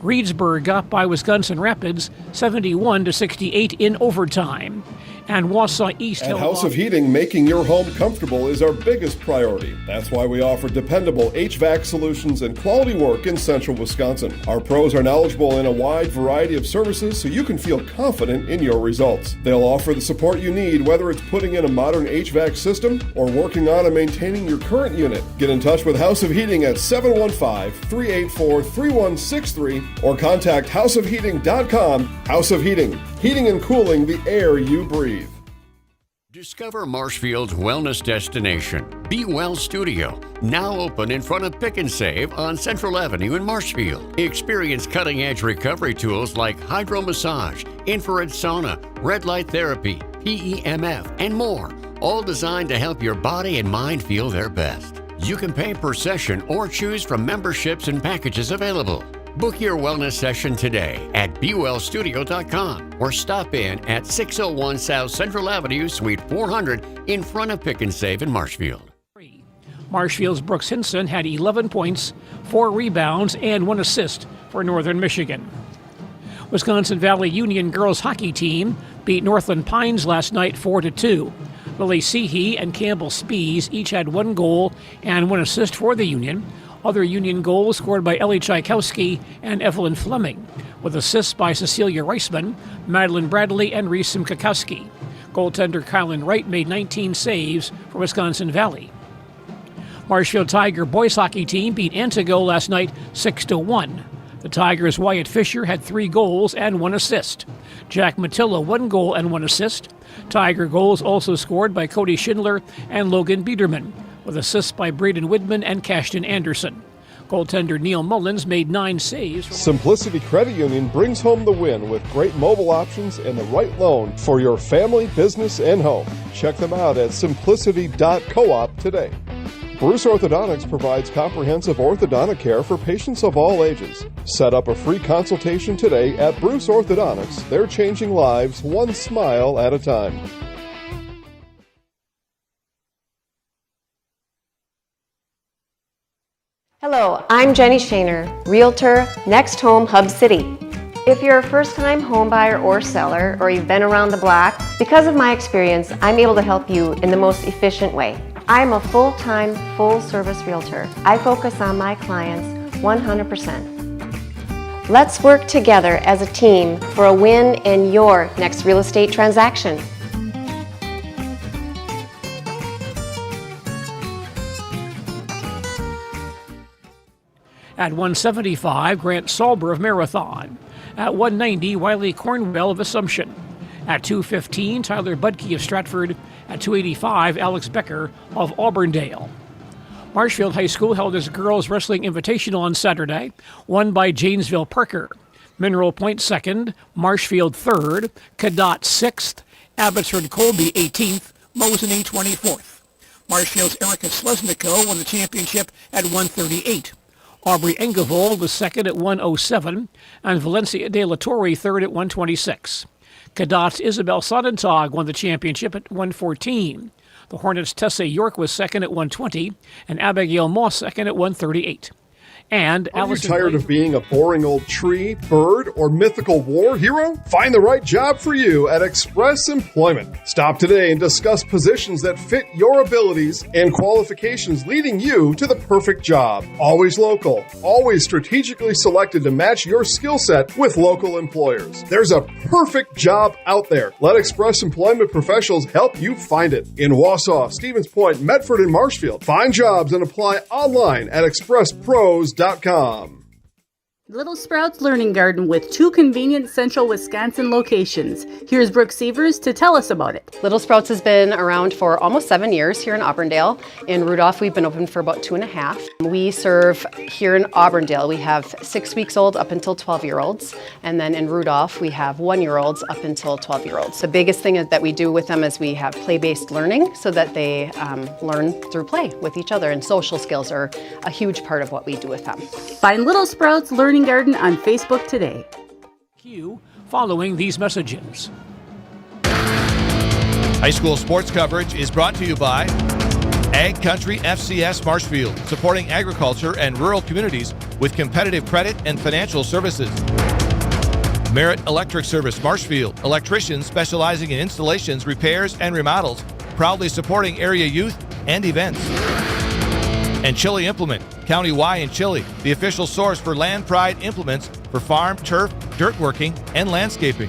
[SPEAKER 1] Reedsburg up by Wisconsin Rapids 71-68 in overtime. And Wausau East
[SPEAKER 8] At House of Heating, making your home comfortable is our biggest priority. That's why we offer dependable HVAC solutions and quality work in central Wisconsin. Our pros are knowledgeable in a wide variety of services so you can feel confident in your results. They'll offer the support you need, whether it's putting in a modern HVAC system or working on and maintaining your current unit. Get in touch with House of Heating at 715-384-3163 or contact houseofheating.com. House of Heating, heating and cooling the air you breathe.
[SPEAKER 16] Discover Marshfield's wellness destination, Be Well Studio, now open in front of Pick and Save on Central Avenue in Marshfield. Experience cutting-edge recovery tools like hydromassage, infrared sauna, red light therapy, PEMF, and more, all designed to help your body and mind feel their best. You can pay per session or choose from memberships and packages available. Book your wellness session today at BeWellStudio.com or stop in at 601 South Central Avenue, Suite 400 in front of Pick and Save in Marshfield.
[SPEAKER 1] Marshfield's Brooks Hinson had 11 points, 4 rebounds, and 1 assist for Northern Michigan. Wisconsin Valley Union girls hockey team beat Northland Pines last night 4-2. Lily Seehee and Campbell Spees each had 1 goal and 1 assist for the Union. Other Union goals scored by Ellie Tchaikovsky and Evelyn Fleming, with assists by Cecilia Reisman, Madeline Bradley, and Reese Simkakowski. Goaltender Kylan Wright made 19 saves for Wisconsin Valley. Marshfield Tiger boys hockey team beat Antigo last night 6-1. The Tigers' Wyatt Fisher had 3 goals and 1 assist. Jack Matilla 1 goal and 1 assist. Tiger goals also scored by Cody Schindler and Logan Biederman, with assists by Braden Widman and Cashton Anderson. Goaltender Neil Mullins made 9 saves.
[SPEAKER 8] Simplicity Credit Union brings home the win with great mobile options and the right loan for your family, business, and home. Check them out at simplicity.coop today. Bruce Orthodontics provides comprehensive orthodontic care for patients of all ages. Set up a free consultation today at Bruce Orthodontics. They're changing lives one smile at a time.
[SPEAKER 17] Hello, I'm Jenny Shaner, Realtor, Next Home Hub City. If you're a first-time home buyer or seller, or you've been around the block, because of my experience, I'm able to help you in the most efficient way. I'm a full-time, full-service realtor. I focus on my clients 100%. Let's work together as a team for a win in your next real estate transaction.
[SPEAKER 1] At 175, Grant Salber of Marathon. At 190, Wiley Cornwell of Assumption. At 215, Tyler Budke of Stratford. At 285, Alex Becker of Auburndale. Marshfield High School held its girls wrestling invitational on Saturday, won by Janesville Parker. Mineral Point 2nd, Marshfield 3rd, Cadott 6th, Abbotsford Colby 18th, Mosinee 24th. Marshfield's Erica Slesniko won the championship at 138. Aubrey Engevold was second at 107, and Valencia de la Torre third at 126. Cadott's Isabel Sodentag won the championship at 114. The Hornets' Tessa York was second at 120, and Abigail Moss second at 138. And
[SPEAKER 8] Are you tired of being a boring old tree, bird, or mythical war hero? Find the right job for you at Express Employment. Stop today and discuss positions that fit your abilities and qualifications, leading you to the perfect job. Always local, always strategically selected to match your skill set with local employers. There's a perfect job out there. Let Express Employment professionals help you find it. In Wausau, Stevens Point, Medford, and Marshfield. Find jobs and apply online at expresspros.com.
[SPEAKER 18] Little Sprouts Learning Garden with 2 convenient central Wisconsin locations. Here's Brooke Sievers to tell us about it.
[SPEAKER 17] Little Sprouts has been around for almost 7 years here in Auburndale. In Rudolph, we've been open for about 2.5. We serve here in Auburndale, we have 6 weeks old up until 12-year-olds. And then in Rudolph, we have 1-year-olds up until 12-year-olds. The biggest thing that we do with them is we have play-based learning so that they learn through play with each other. And social skills are a huge part of what we do with them.
[SPEAKER 18] Find Little Sprouts Learning Garden on Facebook today.
[SPEAKER 1] Following these messages.
[SPEAKER 19] High school sports coverage is brought to you by Ag Country FCS Marshfield, supporting agriculture and rural communities with competitive credit and financial services. Merit Electric Service Marshfield, electricians specializing in installations, repairs, and remodels, proudly supporting area youth and events. And Chili Implement, County Y in Chili, the official source for Land Pride implements for farm, turf, dirt working, and landscaping.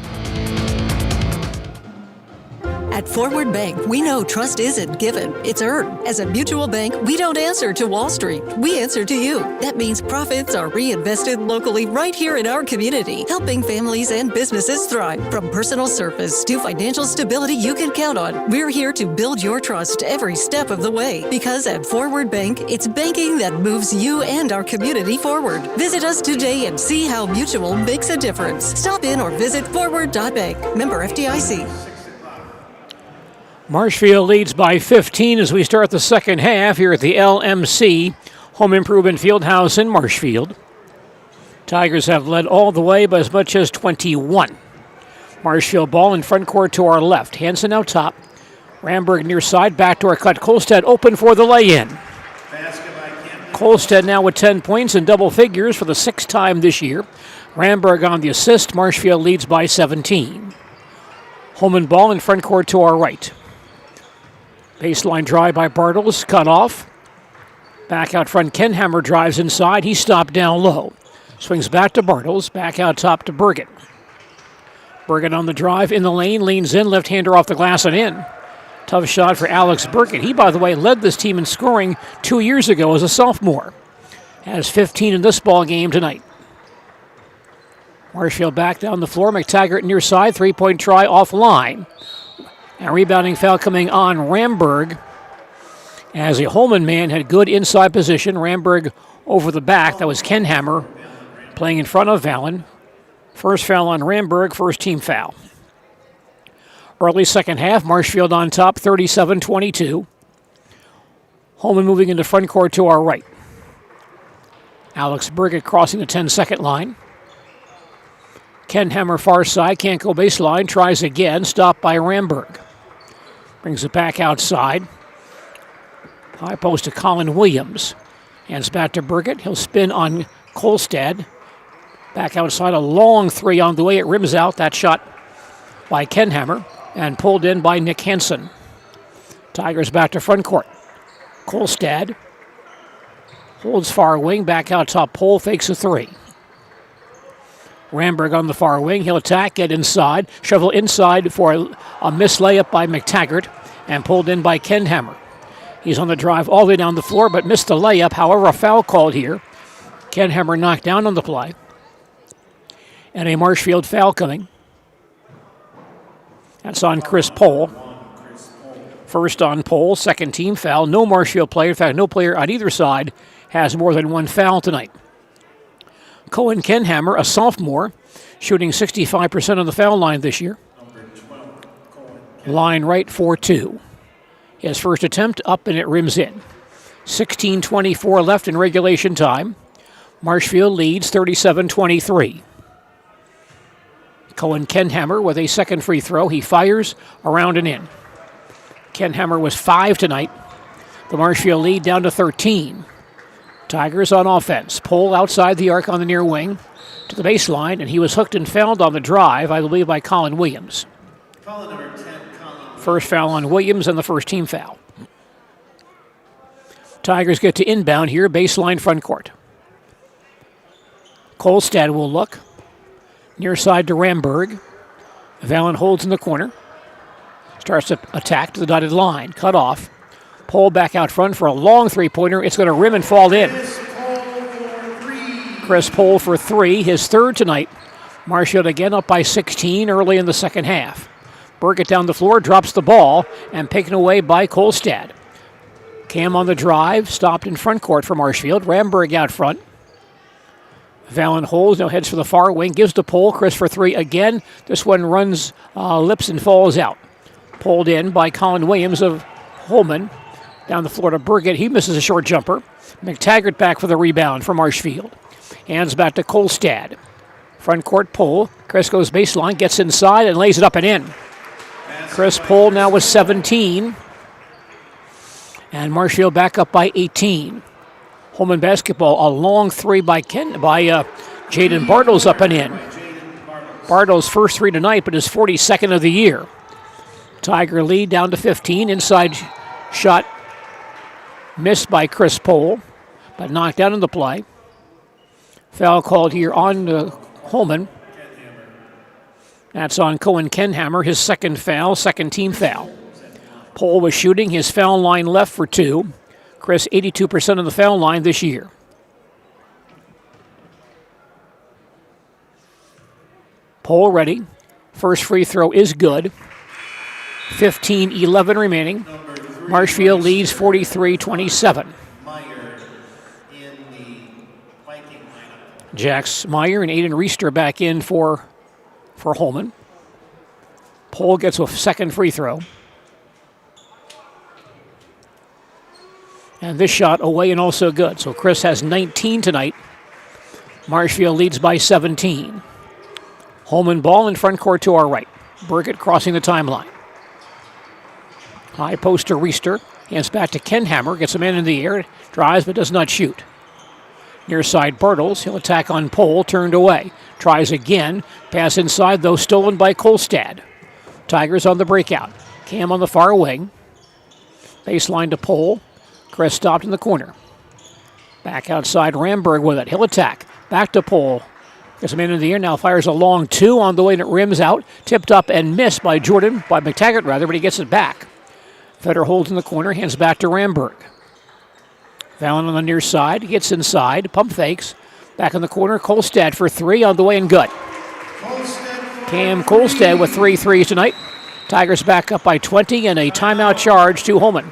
[SPEAKER 20] At Forward Bank, we know trust isn't given, it's earned. As a mutual bank, we don't answer to Wall Street. We answer to you. That means profits are reinvested locally right here in our community, helping families and businesses thrive. From personal service to financial stability you can count on, we're here to build your trust every step of the way. Because at Forward Bank, it's banking that moves you and our community forward. Visit us today and see how Mutual makes a difference. Stop in or visit forward.bank. Member FDIC.
[SPEAKER 1] Marshfield leads by 15 as we start the second half here at the LMC Home Improvement Fieldhouse in Marshfield. Tigers have led all the way by as much as 21. Marshfield ball in front court to our left. Hansen out top. Ramberg near side. Backdoor cut. Kolstad open for the lay-in. Kolstad now with 10 points in double figures for the sixth time this year. Ramberg on the assist. Marshfield leads by 17. Holmen ball in front court to our right. Baseline drive by Bartles. Cut off. Back out front. Kenhammer drives inside. He stopped down low. Swings back to Bartles. Back out top to Bergen. Bergen on the drive in the lane. Leans in. Left-hander off the glass and in. Tough shot for Alex Bergen. He, by the way, led this team in scoring 2 years ago as a sophomore. Has 15 in this ball game tonight. Marshfield back down the floor. McTaggart near side. Three-point try offline. And rebounding foul coming on Ramberg. As a Holmen man had good inside position. Ramberg over the back. That was Kenhammer playing in front of Valon. First foul on Ramberg. First team foul. Early second half, Marshfield on top, 37-22. Holmen moving into front court to our right. Alex Bergen crossing the 10-second line. Kenhammer far side, can't go baseline, tries again, stopped by Ramberg. Brings it back outside. High post to Colin Williams. Hands back to Bergen. He'll spin on Kolstad. Back outside, a long three on the way. It rims out. That shot by Kenhammer. And pulled in by Nick Hansen. Tigers back to front court. Kolstad holds far wing, back out top pole, fakes a three. Ramberg on the far wing. He'll attack, get inside, shovel inside for a missed layup by McTaggart, and pulled in by Kenhammer. He's on the drive all the way down the floor, but missed the layup. However, a foul called here. Kenhammer knocked down on the play. And a Marshfield foul coming. That's on Chris Pohl. First on Pohl, second team foul. No Marshfield player, in fact, no player on either side has more than one foul tonight. Cohen Kenhammer, a sophomore, shooting 65% on the foul line this year. Line right 4-2. His first attempt up and it rims in. 16:24 left in regulation time. Marshfield leads 37-23. Cohen Kenhammer with a second free throw. He fires around and in. Kenhammer was 5 tonight. The Marshfield lead down to 13. Tigers on offense. Pohl outside the arc on the near wing to the baseline, and he was hooked and fouled on the drive, I believe, by Colin Williams. First foul on Williams and the first team foul. Tigers get to inbound here, baseline front court. Kolstad will look. Near side to Ramberg. Valon holds in the corner. Starts to attack to the dotted line. Cut off. Pohl back out front for a long three-pointer. It's going to rim and fall in. Chris Pohl for three, his third tonight. Marshfield again up by 16 early in the second half. Berget down the floor, drops the ball, and taken away by Kolstad. Cam on the drive, stopped in front court for Marshfield. Ramberg out front. Valon holds, now heads for the far wing, gives to Pohl. Chris for three again. This one runs lips and falls out. Pulled in by Colin Williams of Holmen. Down the floor to Berget. He misses a short jumper. McTaggart back for the rebound for Marshfield. Hands back to Kolstad. Front court Pohl. Chris goes baseline, gets inside, and lays it up and in. Chris Pohl now with 17. And Marshfield back up by 18. Holmen basketball, a long three by Jaden Bartles up and in. Bartles' first three tonight, but his 42nd of the year. Tiger lead down to 15. Inside shot missed by Chris Pohl, but knocked down in the play. Foul called here on Holmen. That's on Cohen Kenhammer, his second foul, second team foul. Pohl was shooting his foul line left for two. Chris, 82% of the foul line this year. Pohl ready. First free throw is good. 15-11 remaining. Marshfield leads 43-27. Jax Meyer and Aiden Reister back in for Holmen. Pohl gets a second free throw. And this shot away and also good. So Chris has 19 tonight. Marshfield leads by 17. Holmen ball in front court to our right. Burkett crossing the timeline. High post to Reister. Hands back to Kenhammer. Gets a man in the air. Drives but does not shoot. Near side Bartles. He'll attack on pole. Turned away. Tries again. Pass inside though stolen by Kolstad. Tigers on the breakout. Cam on the far wing. Baseline to pole. Chris stopped in the corner. Back outside Ramberg with it. He'll attack. Back to pole. Gets a man in the air. Now fires a long two on the way and it rims out. Tipped up and missed by McTaggart rather, but he gets it back. Feder holds in the corner. Hands back to Ramberg. Valon on the near side. Gets inside. Pump fakes. Back in the corner. Kolstad for three on the way and good. Cam Kolstad with 3 threes tonight. Tigers back up by 20 and a timeout charge to Holmen.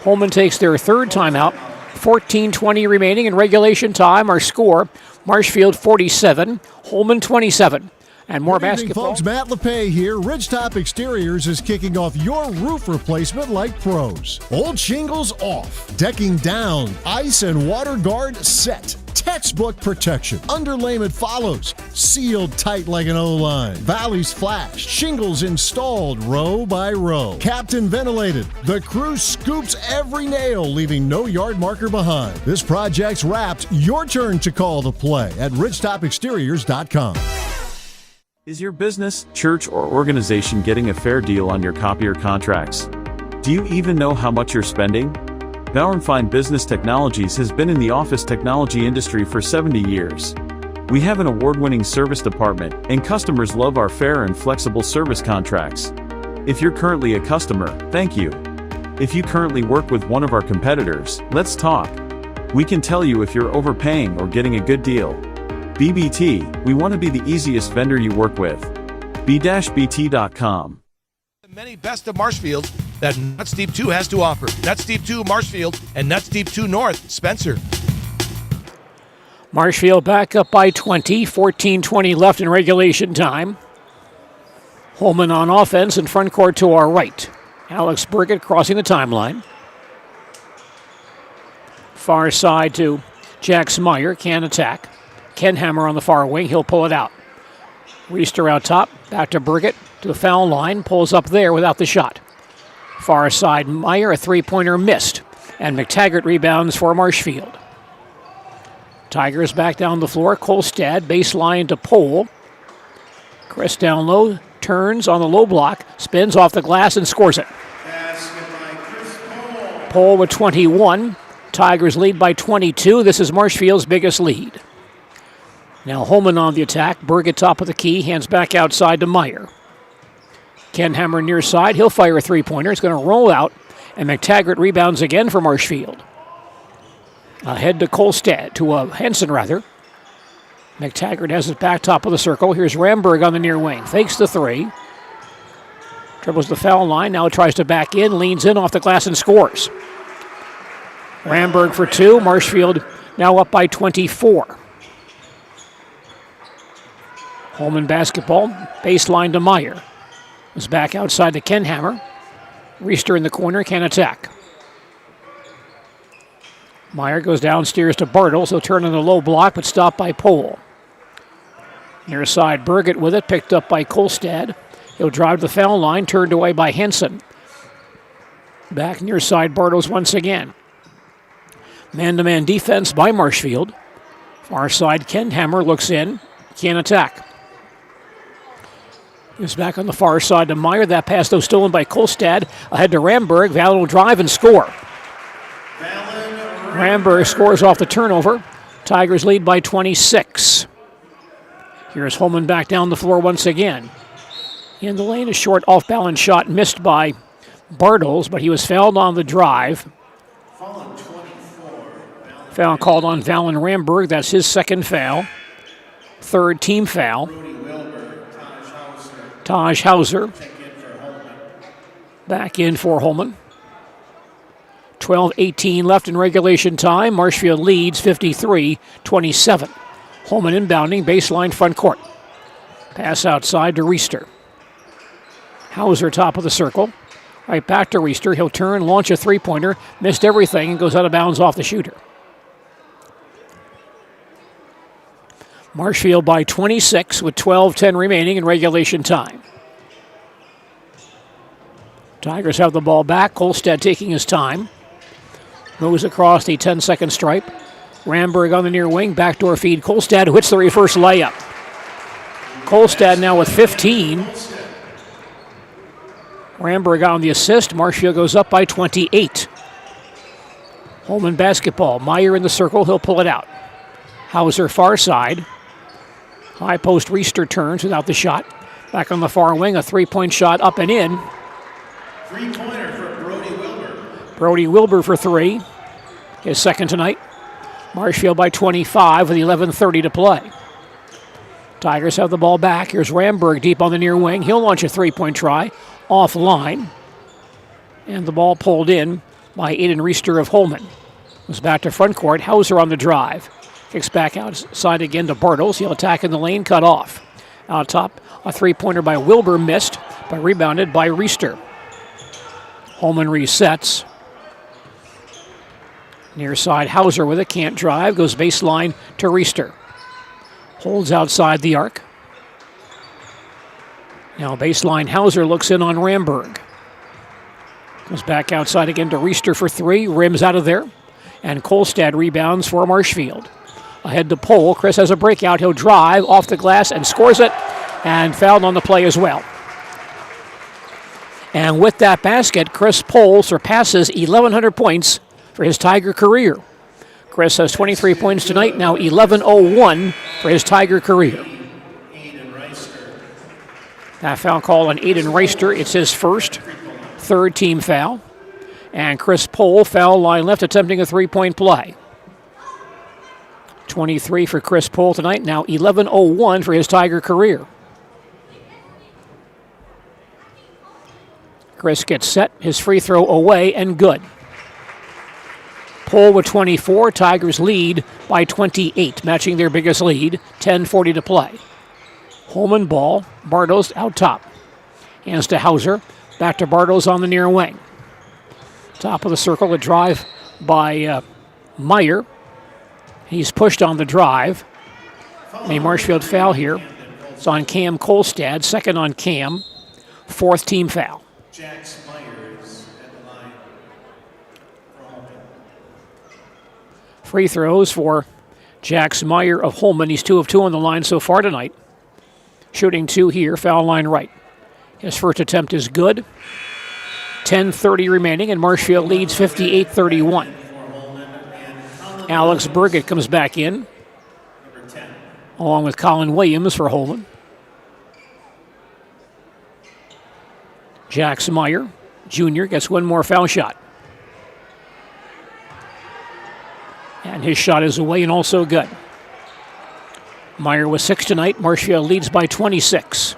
[SPEAKER 1] Holmen takes their third timeout. 14:20 remaining in regulation time. Our score, Marshfield 47, Holmen 27. And more
[SPEAKER 21] Good evening,
[SPEAKER 1] basketball.
[SPEAKER 21] folks. Matt LePay here. Ridgetop Exteriors is kicking off your roof replacement like pros. Old shingles off, decking down, ice and water guard set. Textbook protection. Underlayment follows. Sealed tight like an O-line. Valleys flashed. Shingles installed row by row. Captain ventilated. The crew scoops every nail, leaving no yard marker behind. This project's wrapped. Your turn to call the play at ridgetopexteriors.com.
[SPEAKER 7] Is your business, church, or organization getting a fair deal on your copier contracts? Do you even know how much you're spending? Valon Fine Business Technologies has been in the office technology industry for 70 years. We have an award-winning service department, and customers love our fair and flexible service contracts. If you're currently a customer, thank you. If you currently work with one of our competitors, let's talk. We can tell you if you're overpaying or getting a good deal. BBT, we want to be the easiest vendor you work with. b-bt.com.
[SPEAKER 19] Many best of Marshfield that Nuts Deep 2 has to offer. Nuts Deep 2 Marshfield and Nuts Deep 2 North Spencer.
[SPEAKER 1] Marshfield back up by 20, 14:20 left in regulation time. Holmen on offense in front court to our right. Alex Burkett crossing the timeline. Far side to Jax Meyer, can attack. Kenhammer on the far wing, he'll pull it out. Reister out top, back to Burkett, to the foul line, pulls up there without the shot. Far side Meyer, a three-pointer missed, and McTaggart rebounds for Marshfield. Tigers back down the floor, Kolstad, baseline to Pole. Chris down low, turns on the low block, spins off the glass and scores it. Pole with 21, Tigers lead by 22, this is Marshfield's biggest lead. Now Holmen on the attack. Berg at top of the key. Hands back outside to Meyer. Kenhammer near side. He'll fire a three-pointer. It's going to roll out. And McTaggart rebounds again for Marshfield. Ahead to Kolstad. To Henson, rather. McTaggart has it back top of the circle. Here's Ramberg on the near wing. Fakes the three. Dribbles the foul line. Now tries to back in. Leans in off the glass and scores. Ramberg for two. Marshfield now up by 24. Holmen basketball, baseline to Meyer. Is back outside to Kenhammer. Reister in the corner, can attack. Meyer goes downstairs to Bartles. He'll turn on the low block, but stopped by Pole. Near side, Burgett with it, picked up by Kolstad. He'll drive the foul line, turned away by Henson. Back near side, Bartles once again. Man-to-man defense by Marshfield. Far side, Kenhammer looks in, can attack. He's back on the far side to Meyer. That pass, though, stolen by Kolstad. Ahead to Ramberg. Valon will drive and score. Ramberg scores off the turnover. Tigers lead by 26. Here's Holmen back down the floor once again. In the lane, a short off-balance shot missed by Bartles, but he was fouled on the drive. Foul called on Valon Ramberg. That's his second foul. Third team foul. Taj Hauser back in for Holmen. 12:18 left in regulation time. Marshfield leads 53-27. Holmen inbounding, baseline front court. Pass outside to Reister. Hauser top of the circle. Right back to Reister. He'll turn, launch a three-pointer, missed everything, and goes out of bounds off the shooter. Marshfield by 26 with 12:10 remaining in regulation time. Tigers have the ball back. Kolstad taking his time. Moves across the 10-second stripe. Ramberg on the near wing. Backdoor feed. Kolstad who hits the reverse layup. Kolstad now with 15. Ramberg on the assist. Marshfield goes up by 28. Holmen basketball. Meyer in the circle. He'll pull it out. Hauser far side. High post Reister turns without the shot. Back on the far wing. A three-point shot up and in.
[SPEAKER 3] Three-pointer for Brody Wilbur.
[SPEAKER 1] Brody Wilbur for three. His second tonight. Marshfield by 25 with 11:30 to play. Tigers have the ball back. Here's Ramberg deep on the near wing. He'll launch a three-point try. Offline. And the ball pulled in by Aiden Reister of Holmen. Goes back to front court. Hauser on the drive. Kicks back outside again to Bartles. He'll attack in the lane. Cut off. Out top, a three-pointer by Wilbur missed, but rebounded by Reister. Holmen resets. Near side, Hauser with it, can't drive, goes baseline to Reister. Holds outside the arc. Now baseline, Hauser looks in on Ramberg. Goes back outside again to Reister for three, rims out of there. And Kolstad rebounds for Marshfield. Ahead to Pohl, Chris has a breakout, he'll drive off the glass and scores it, and fouled on the play as well. And with that basket, Chris Pohl surpasses 1,100 points for his Tiger career. Chris has 23 points tonight, now 11:01 for his Tiger career. That foul call on Aiden Reister. It's his first, third team foul. And Chris Pohl, foul line left, attempting a three-point play. 23 for Chris Pohl tonight, now 11:01 for his Tiger career. Chris gets set, his free throw away and good. Pohl with 24, Tigers lead by 28, matching their biggest lead, 10:40 to play. Holmen ball, Bartles out top. Hands to Hauser, back to Bartles on the near wing. Top of the circle, a drive by Meyer. He's pushed on the drive. A Marshfield foul here. It's on Cam Kolstad, second on Cam, fourth team foul.
[SPEAKER 3] Jax Myers at the line for Holmen.
[SPEAKER 1] Free throws for Jax Meyer of Holmen. He's 2 of 2 on the line so far tonight. Shooting 2 here, foul line right. His first attempt is good. 10:30 remaining, and Marshfield leads 58-31. Alex Burgett comes back in, along with Colin Williams for Holmen. Jax Meyer, Jr., gets one more foul shot. And his shot is away and also good. Meyer with 6 tonight. Marshfield leads by 26.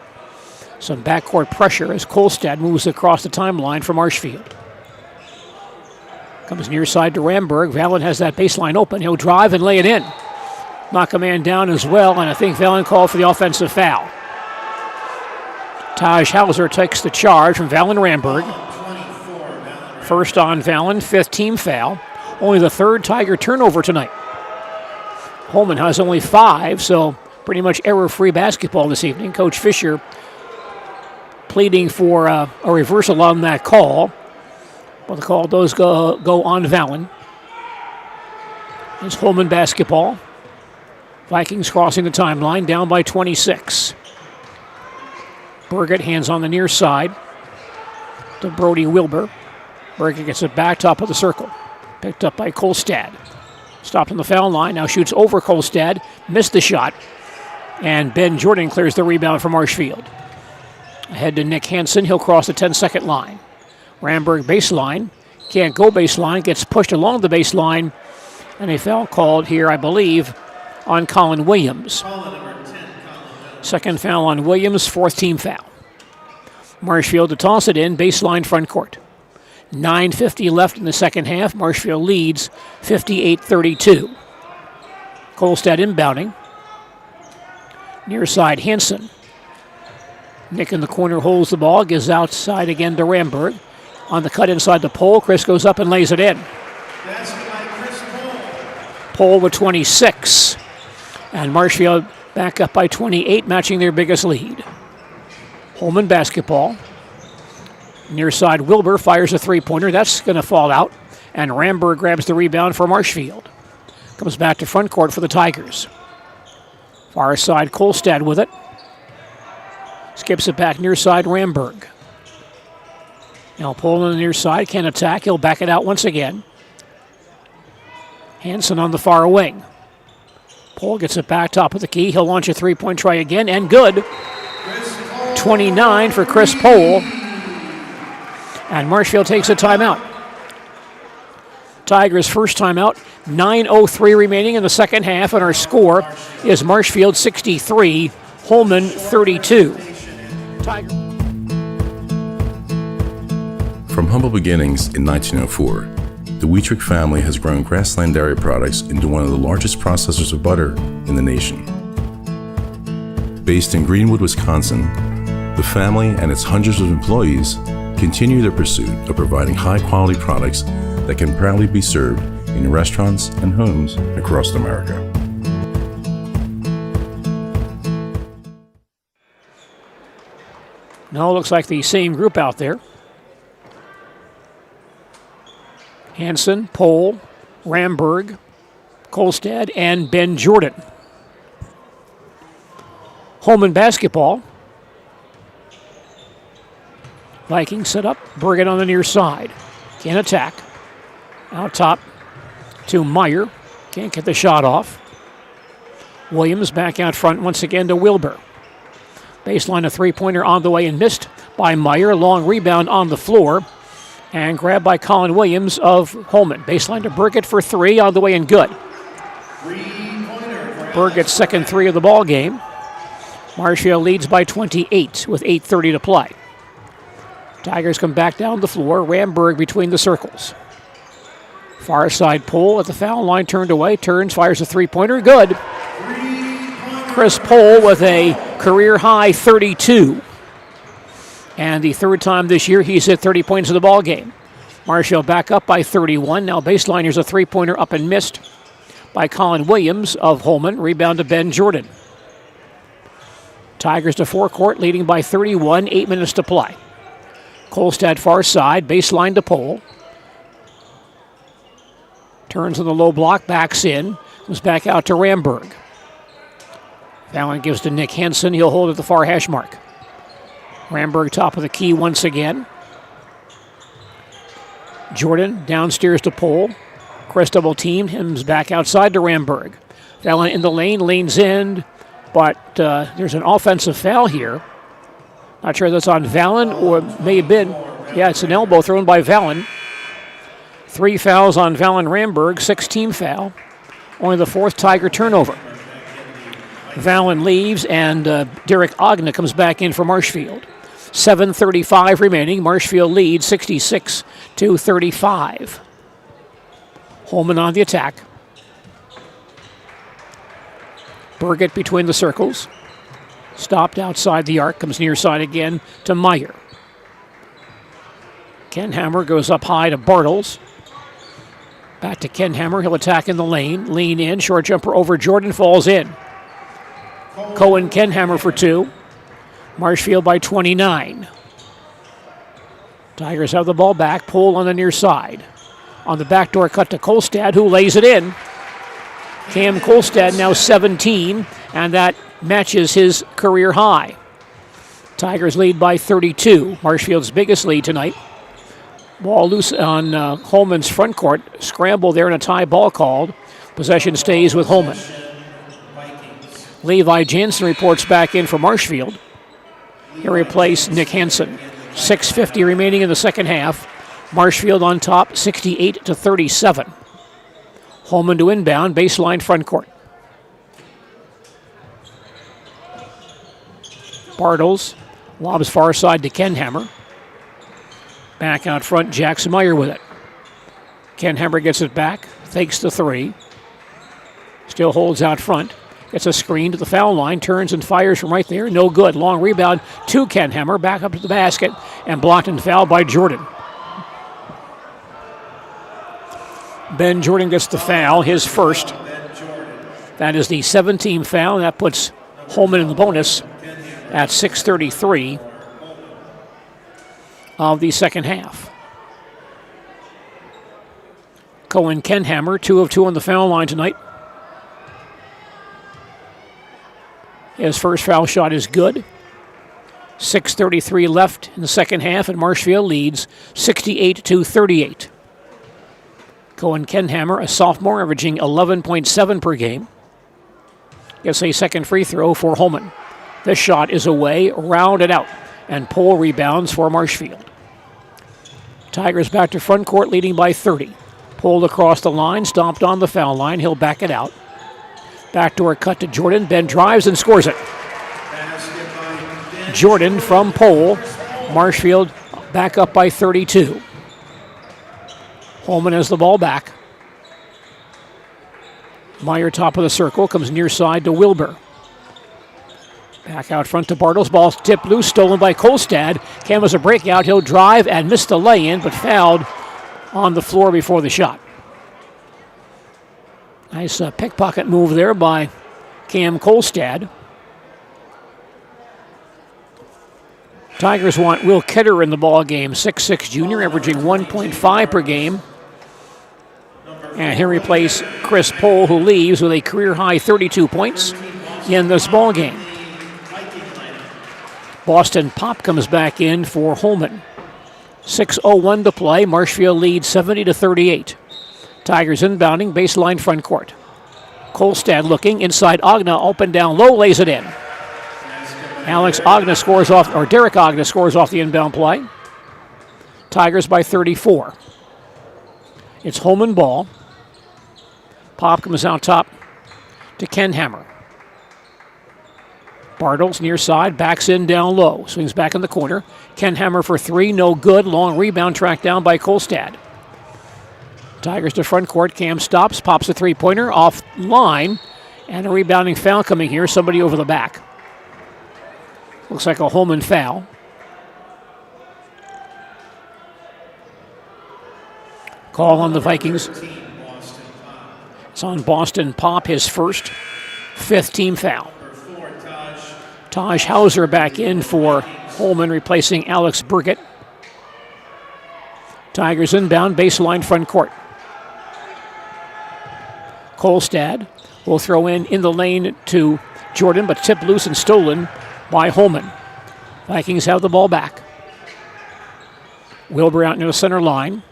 [SPEAKER 1] Some backcourt pressure as Kolstad moves across the timeline for Marshfield. Comes near side to Ramberg. Valon has that baseline open. He'll drive and lay it in. Knock a man down as well, and I think Valon called for the offensive foul. Taj Hauser takes the charge from Valon Ramberg. First on Valon, 5th team foul. Only the 3rd Tiger turnover tonight. Holmen has only 5, so pretty much error-free basketball this evening. Coach Fisher pleading for a reversal on that call. Well, the call does go on Valon. It's Holmen basketball. Vikings crossing the timeline, down by 26. Burgett hands on the near side to Brody Wilbur. Burgett gets it back top of the circle. Picked up by Kolstad. Stopped on the foul line, now shoots over Kolstad. Missed the shot. And Ben Jordan clears the rebound for Marshfield. Ahead to Nick Hansen, he'll cross the 10-second line. Ramberg baseline, can't go baseline, gets pushed along the baseline, and a foul called here, I believe, on Colin Williams. Second foul on Williams, 4th team foul. Marshfield to toss it in, baseline front court. 9:50 left in the second half. Marshfield leads 58-32. Kolstad inbounding. Near side, Hansen. Nick in the corner holds the ball, gives outside again to Ramberg. On the cut inside the pole, Chris goes up and lays it in. Pole with 26. And Marshfield back up by 28, matching their biggest lead. Holmen basketball. Near side, Wilbur fires a three-pointer. That's going to fall out. And Ramberg grabs the rebound for Marshfield. Comes back to front court for the Tigers. Far side, Kolstad with it. Skips it back near side, Ramberg. Now Pole on the near side, can't attack. He'll back it out once again. Hansen on the far wing. Pole gets it back top of the key. He'll launch a three-point try again, and good. 29 for Chris Pole. And Marshfield takes a timeout. Tigers' first timeout, 9:03 remaining in the second half, and our score is Marshfield 63, Holmen 32.
[SPEAKER 2] From humble beginnings in 1904, the Wheatrick family has grown Grassland Dairy Products into one of the largest processors of butter in the nation. Based in Greenwood, Wisconsin, the family and its hundreds of employees continue their pursuit of providing high-quality products that can proudly be served in restaurants and homes across America.
[SPEAKER 1] No, looks like the same group out there. Hansen, Pole, Ramberg, Kolstad, and Ben Jordan. Holmen basketball. Vikings set up. Bergen on the near side. Can't attack. Out top to Meyer. Can't get the shot off. Williams back out front once again to Wilbur. Baseline a three-pointer on the way and missed by Meyer. Long rebound on the floor. And grabbed by Colin Williams of Holmen. Baseline to Burgett for three on the way and good. Burgett's second three of the ball game. Marshfield leads by 28 with 8:30 to play. Tigers come back down the floor. Ramberg between the circles. Far side Pole at the foul line, turned away. Turns, fires a three-pointer. Good. Chris Pole with a career-high 32. And the third time this year he's hit 30 points in the ball game. Marshfield back up by 31. Now baseline, here's a three-pointer up and missed by Colin Williams of Holmen. Rebound to Ben Jordan. Tigers to forecourt, leading by 31. 8 minutes to play. Kolstad far side, baseline to Pole. Turns on the low block, backs in. Comes back out to Ramberg. Valon gives to Nick Hansen. He'll hold at the far hash mark. Ramberg top of the key once again. Jordan downstairs to Pole. Chris double teamed. Him's back outside to Ramberg. Valon in the lane, leans in, but there's an offensive foul here. Not sure that's on Valon or may have been. Yeah, it's an elbow thrown by Valon. 3 fouls on Valon Ramberg, 6-team foul. Only the fourth Tiger turnover. Valon leaves and Derek Ogna comes back in for Marshfield. 7:35 remaining. Marshfield leads 66-35. Holmen on the attack. Burgett between the circles. Stopped outside the arc. Comes near side again to Meyer. Ken Hammer goes up high to Bartles. Back to Ken Hammer. He'll attack in the lane. Lean in. Short jumper over Jordan. Falls in. Cohen Ken Hammer for two. Marshfield by 29. Tigers have the ball back. Pole on the near side. On the backdoor cut to Kolstad, who lays it in. Cam Kolstad now 17, and that matches his career high. Tigers lead by 32. Marshfield's biggest lead tonight. Ball loose on Holmen's front court. Scramble there and a tie ball called. Possession stays with Holmen. Levi Jansen reports back in for Marshfield. He'll replace Nick Hansen. 6:50 remaining in the second half. Marshfield on top, 68-37. Holmen to inbound, baseline front court. Bartles lobs far side to Ken Hammer. Back out front, Jackson Meyer with it. Ken Hammer gets it back, takes the three. Still holds out front. Gets a screen to the foul line, turns and fires from right there. No good. Long rebound to Ken Hammer. Back up to the basket and blocked and fouled by Jordan. Ben Jordan gets the foul, his first. That is the 17th foul, and that puts Holmen in the bonus at 6:33 of the second half. Cohen Kenhammer, 2 of 2 on the foul line tonight. His first foul shot is good. 6:33 left in the second half, and Marshfield leads 68-38. Cohen Kenhammer, a sophomore, averaging 11.7 per game, gets a second free throw for Holmen. This shot is away, rounded out, and Pohl rebounds for Marshfield. Tigers back to front court, leading by 30. Pulled across the line, stomped on the foul line. He'll back it out. Backdoor cut to Jordan. Ben drives and scores it. Jordan from Pohl. Marshfield back up by 32. Holmen has the ball back. Meyer, top of the circle, comes near side to Wilbur. Back out front to Bartles. Ball tipped loose, stolen by Kolstad. Canvas a breakout. He'll drive and miss the lay-in, but fouled on the floor before the shot. Nice pickpocket move there by Cam Kolstad. Tigers want Will Kidder in the ball game. 6'6" junior, averaging 1.5 per game. And here we place Chris Pohl, who leaves with a career-high 32 points in this ball game. Boston Pop comes back in for Holmen. 6:01 to play. Marshfield leads 70-38. Tigers inbounding, baseline front court. Kolstad looking inside Ogna, open down low, lays it in. Derek Ogna scores off the inbound play. Tigers by 34. It's Holmen ball. Pop comes out top to Kenhammer. Bartles near side, backs in down low. Swings back in the corner. Kenhammer for 3, no good. Long rebound tracked down by Kolstad. Tigers to front court. Cam stops, pops a three-pointer off line. And a rebounding foul coming here. Somebody over the back. Looks like a Holmen foul. Call on the Vikings. It's on Boston Pop, his first, 5th team foul. Taj Hauser back in for Holmen, replacing Alex Burgett. Tigers inbound, baseline front court. Kolstad will throw in the lane to Jordan, but tipped loose and stolen by Holmen. Vikings have the ball back. Wilbur out near the center line.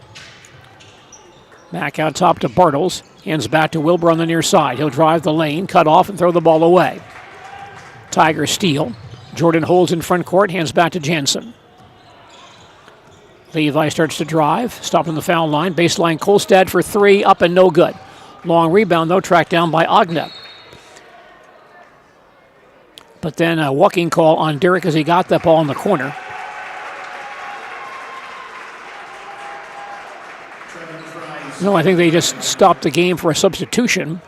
[SPEAKER 1] Back out top to Bartles. Hands back to Wilbur on the near side. He'll drive the lane, cut off, and throw the ball away. Tigers steal. Jordan holds in front court, hands back to Jansen. Levi starts to drive, stopping the foul line. Baseline Kolstad for 3, up and no good. Long rebound, though, tracked down by Ogna. But then a walking call on Derek as he got that ball in the corner. No, I think they just stopped the game for a substitution.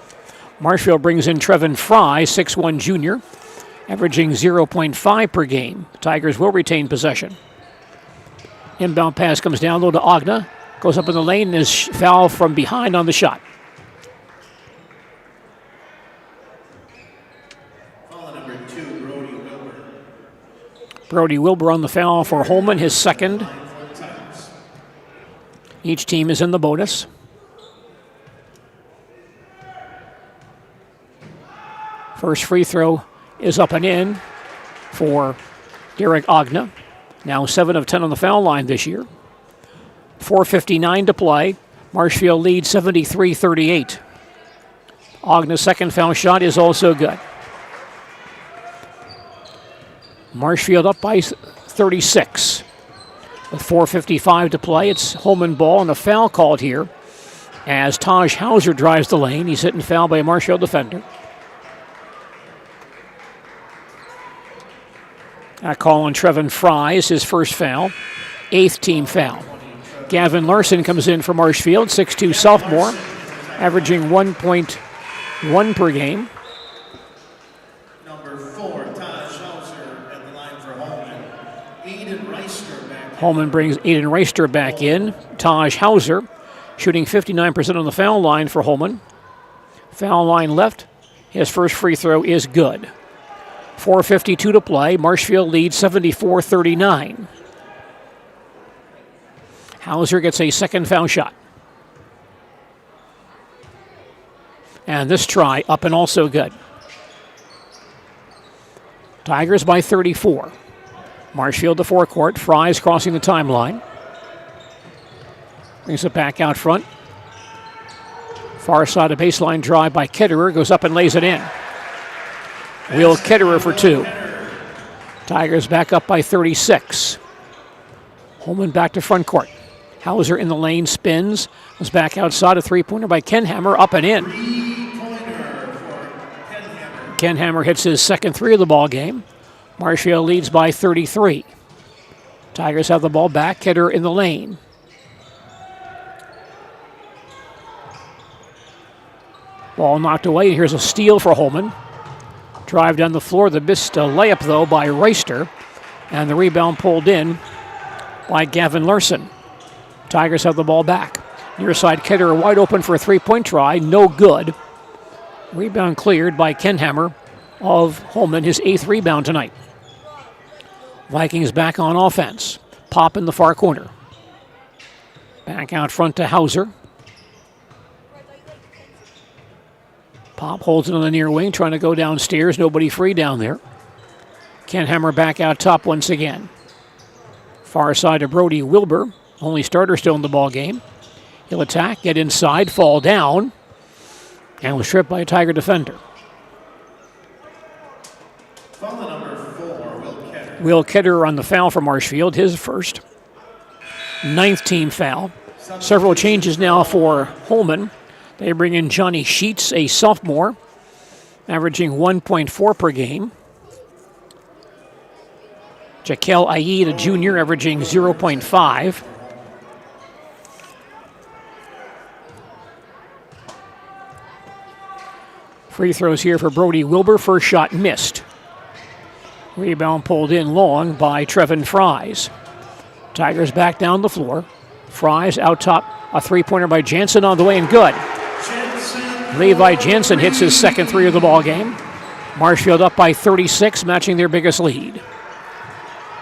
[SPEAKER 1] Marshfield brings in Trevin Fry, 6'1" junior, averaging 0.5 per game. Tigers will retain possession. Inbound pass comes down low to Ogna. Goes up in the lane and is fouled from behind on the shot. Brody Wilbur on the foul for Holmen, his second. Each team is in the bonus. First free throw is up and in for Derek Ogna. Now 7 of 10 on the foul line this year. 4:59 to play. Marshfield leads 73-38. Ogna's second foul shot is also good. Marshfield up by 36. With 4:55 to play, it's Holmen ball and a foul called here as Taj Hauser drives the lane. He's hit and fouled by a Marshfield defender. That call on Trevin Fry is his first foul, 8th team foul. Gavin Larson comes in for Marshfield, 6'2" sophomore, averaging 1.1 per game.
[SPEAKER 3] Number 4, Taj Hauser at the line for Holmen. Aiden Reister back.
[SPEAKER 1] Holmen brings Aiden Reister back in. Taj Hauser shooting 59% on the foul line for Holmen. Foul line left. His first free throw is good. 4:52 to play. Marshfield leads 74-39. Hauser gets a second foul shot. And this try up and also good. Tigers by 34. Marshfield to forecourt. Fries crossing the timeline. Brings it back out front. Far side of baseline drive by Ketterer. Goes up and lays it in. Will Ketterer for two. Tigers back up by 36. Holmen back to front court. Hauser in the lane, spins. Was back outside. A three-pointer by Kenhammer. Up and in. Kenhammer hits his second three of the ball game. Marshfield leads by 33. Tigers have the ball back. Ketterer in the lane. Ball knocked away. Here's a steal for Holmen. Drive down the floor. The missed layup, though, by Reister. And the rebound pulled in by Gavin Larson. Tigers have the ball back. Near side, Ketterer wide open for a three-point try. No good. Rebound cleared by Kenhammer of Holmen, his 8th rebound tonight. Vikings back on offense. Pop in the far corner. Back out front to Hauser. Pop holds it on the near wing, trying to go downstairs. Nobody free down there. Kenhammer back out top once again. Far side to Brody Wilbur. Only starter still in the ball game. He'll attack, get inside, fall down, and was tripped by a Tiger defender.
[SPEAKER 3] Foul number 4, Will Ketterer.
[SPEAKER 1] Will Ketterer on the foul for Marshfield, his first. 9th team foul. Several changes now for Holmen. They bring in Johnny Sheets, a sophomore, averaging 1.4 per game. Jaquel Ayid, a junior, averaging 0.5. Free throws here for Brody Wilbur. First shot missed. Rebound pulled in long by Trevin Fries. Tigers back down the floor. Fries out top. A three-pointer by Jansen on the way and good. Levi Jansen hits his second three of the ball game. Marshfield up by 36, matching their biggest lead.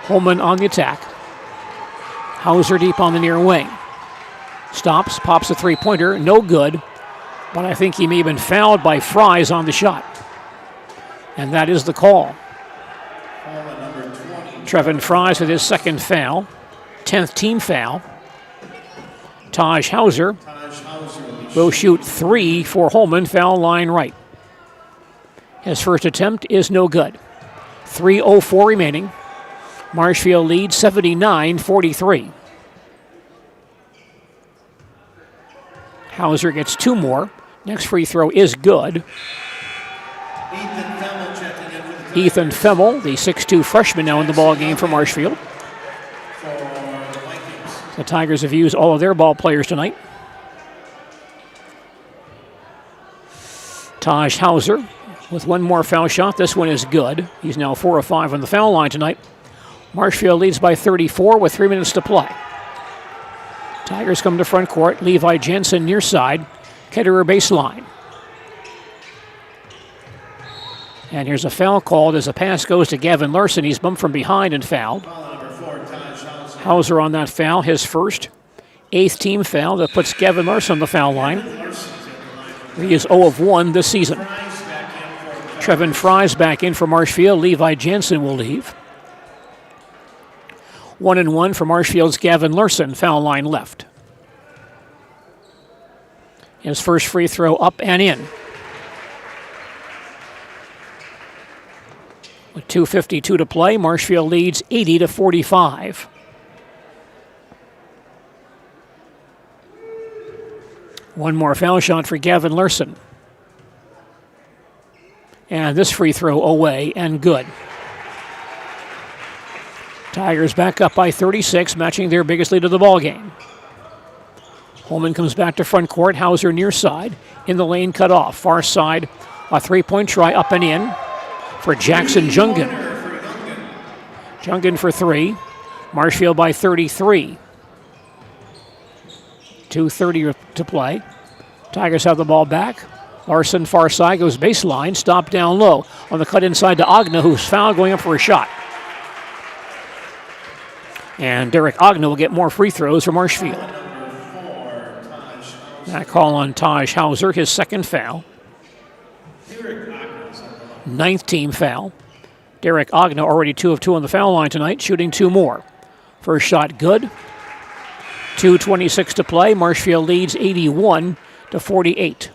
[SPEAKER 1] Holmen on the attack. Hauser deep on the near wing. Stops, pops a three-pointer, no good. But I think he may have been fouled by Fries on the shot. And that is the call. Trevin Fries with his second foul. 10th team foul. Taj Hauser will shoot 3 for Holmen, foul line right. His first attempt is no good. 3:04 remaining. Marshfield leads 79-43. Hauser gets 2 more. Next free throw is good. Ethan Femmel, the 6'2 freshman, now in the ball game for Marshfield. The Tigers have used all of their ball players tonight. Taj Hauser with one more foul shot. This one is good. He's now 4 of 5 on the foul line tonight. Marshfield leads by 34 with 3 minutes to play. Tigers come to front court. Levi Jansen near side. Ketterer baseline. And here's a foul called as a pass goes to Gavin Larson. He's bumped from behind and fouled. Hauser on that foul, his first. 8th team foul that puts Gavin Larson on the foul line. He is 0 of 1 this season. Trevin Fries back in for Marshfield. Levi Jansen will leave. 1-1 for Marshfield's Gavin Larson, foul line left. His first free throw up and in. With 2:52 to play, Marshfield leads 80-45. One more foul shot for Gavin Larson. And this free throw away and good. Tigers back up by 36, matching their biggest lead of the ball game. Holmen comes back to front court. Hauser near side. In the lane, cut off. Far side, a three-point try up and in for Jackson Jungen. Jungen for 3. Marshfield by 33. 2:30 to play. Tigers have the ball back. Larson, far side, goes baseline, stopped down low. On the cut inside to Agna, who's fouled going up for a shot. And Derek Agna will get more free throws for Marshfield. That call on Taj Hauser, his second foul. 9th team foul. Derek Agna already 2 of 2 on the foul line tonight, shooting 2 more. First shot good. 2:26 to play. Marshfield leads 81-48.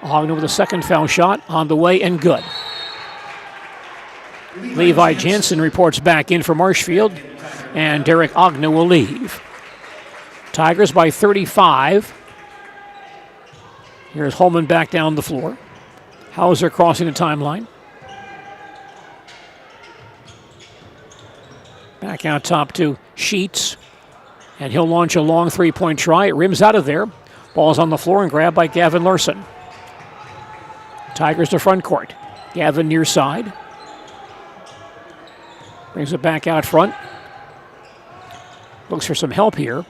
[SPEAKER 1] Agna with a second foul shot on the way and good. Levi Jansen reports back in for Marshfield, and Derek Agna will leave. Tigers by 35. Here's Holmen back down the floor. Hauser crossing the timeline. Back out top to Sheets, and he'll launch a long three-point try. It rims out of there. Ball's on the floor and grabbed by Gavin Larson. Tigers to front court. Gavin near side. Brings it back out front. Looks for some help here.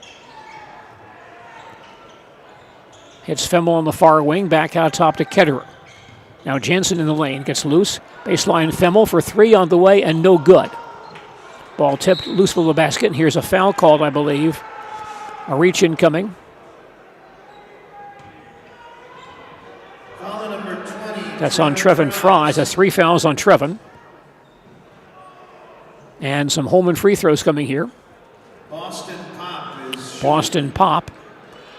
[SPEAKER 1] Hits Femmel on the far wing. Back out top to Ketterer. Now Jansen in the lane. Gets loose. Baseline Femmel for 3 on the way and no good. Ball tipped loose for the basket. And here's a foul called, I believe. A reach incoming. That's on Trevin Fries. That's 3 fouls on Trevin. And some Holmen free throws coming here. Boston Pop.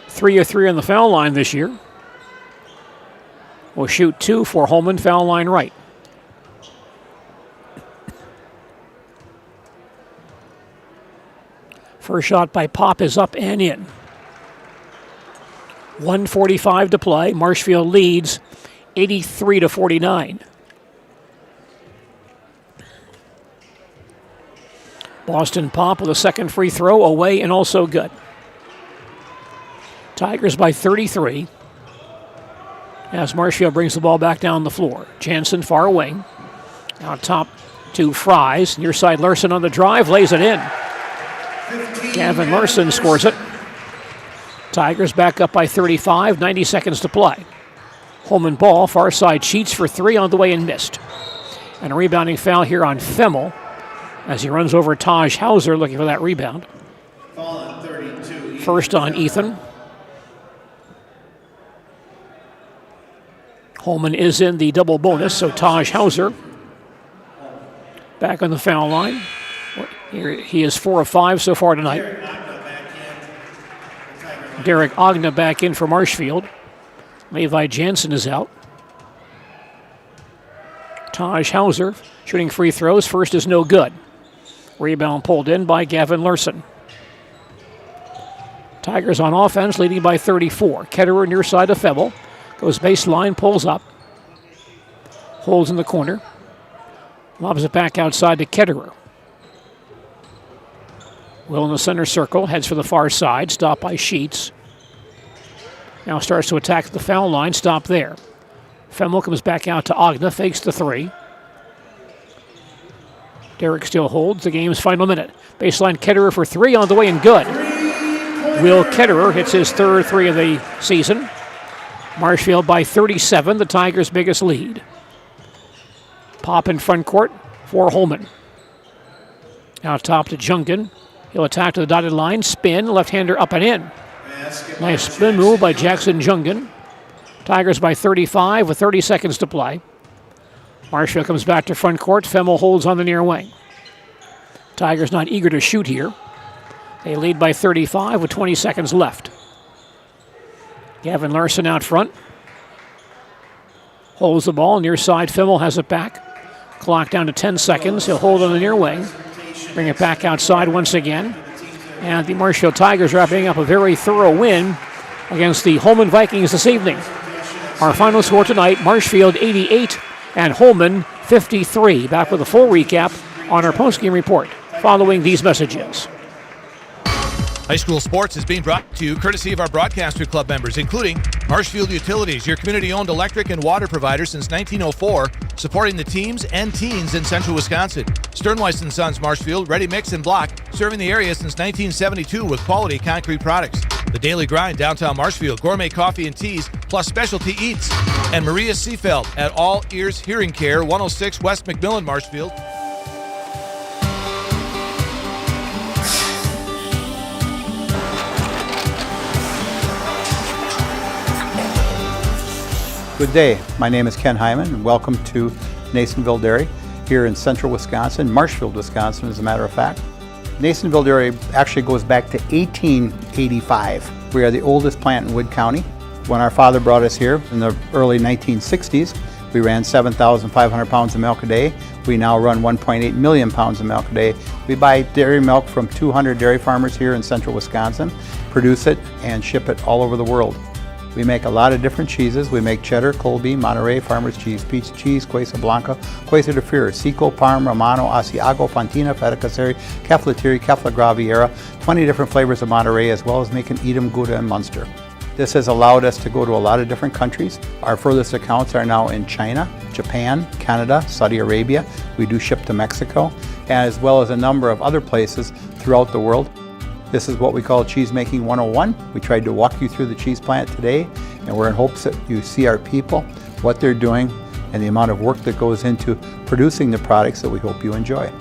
[SPEAKER 1] 3 of 3 on the foul line this year. Will shoot 2 for Holmen, foul line right. First shot by Pop is up and in. 1:45 to play. Marshfield leads 83-49. Boston Pop with a second free throw away and also good. Tigers by 33. As Marshfield brings the ball back down the floor. Jansen far wing. Out top to Fries. Near side Larson on the drive, lays it in. Gavin Larson scores it. Tigers back up by 35, 90 seconds to play. Holmen ball, far side Sheets for 3 on the way and missed. And a rebounding foul here on Femmel as he runs over Taj Hauser looking for that rebound. First on Ethan. Holmen is in the double bonus, so Taj Hauser back on the foul line. Here he is 4 of 5 so far tonight. Derek Agna back in for Marshfield. Levi Jansen is out. Taj Hauser shooting free throws. First is no good. Rebound pulled in by Gavin Larson. Tigers on offense leading by 34. Ketterer near side of Femmel. Goes baseline, pulls up. Holds in the corner. Lobs it back outside to Ketterer. Will in the center circle, heads for the far side, stopped by Sheets. Now starts to attack the foul line, stop there. Femmel comes back out to Agna, fakes the 3. Derek still holds the game's final minute. Baseline Ketterer for 3 on the way and good. Will Ketterer hits his 3rd 3 of the season. Marshfield by 37, the Tigers' biggest lead. Pop in front court for Holmen. Out top to Jungan. He'll attack to the dotted line, spin, left-hander up and in. Nice spin move by Jackson Jungan. Tigers by 35 with 30 seconds to play. Marshfield comes back to front court. Femmel holds on the near wing. Tigers not eager to shoot here. They lead by 35 with 20 seconds left. Gavin Larson out front. Holds the ball. Near side, Femmel has it back. Clock down to 10 seconds. He'll hold on the near wing. Bring it back outside once again. And the Marshfield Tigers wrapping up a very thorough win against the Holmen Vikings this evening. Our final score tonight, Marshfield 88 and Holmen 53. Back with a full recap on our postgame report following these messages.
[SPEAKER 19] High school sports is being brought to you courtesy of our Broadcaster Club members, including Marshfield Utilities, your community-owned electric and water provider since 1904, supporting the teams and teens in central Wisconsin. Sternweiss & Sons Marshfield, ready mix and block, serving the area since 1972 with quality concrete products. The Daily Grind, downtown Marshfield, gourmet coffee and teas, plus specialty eats. And Maria Seefeld at All Ears Hearing Care, 106 West McMillan, Marshfield.
[SPEAKER 4] Good day, my name is Ken Hyman and welcome to Nasonville Dairy here in central Wisconsin, Marshfield, Wisconsin as a matter of fact. Nasonville Dairy actually goes back to 1885. We are the oldest plant in Wood County. When our father brought us here in the early 1960s, we ran 7,500 pounds of milk a day. We now run 1.8 million pounds of milk a day. We buy dairy milk from 200 dairy farmers here in central Wisconsin, produce it and ship it all over the world. We make a lot of different cheeses. We make cheddar, Colby, Monterey, Farmer's Cheese, Peach Cheese, Quesa Blanca, Quesa de Freer, Seco, Parm, Romano, Asiago, Fontina, Feta Caseri, Caflatiri, Cafla Graviera, 20 different flavors of Monterey, as well as making Edam, Gouda, and Munster. This has allowed us to go to a lot of different countries. Our furthest accounts are now in China, Japan, Canada, Saudi Arabia. We do ship to Mexico, as well as a number of other places throughout the world. This is what we call Cheese Making 101. We tried to walk you through the cheese plant today, and we're in hopes that you see our people, what they're doing, and the amount of work that goes into producing the products that we hope you enjoy.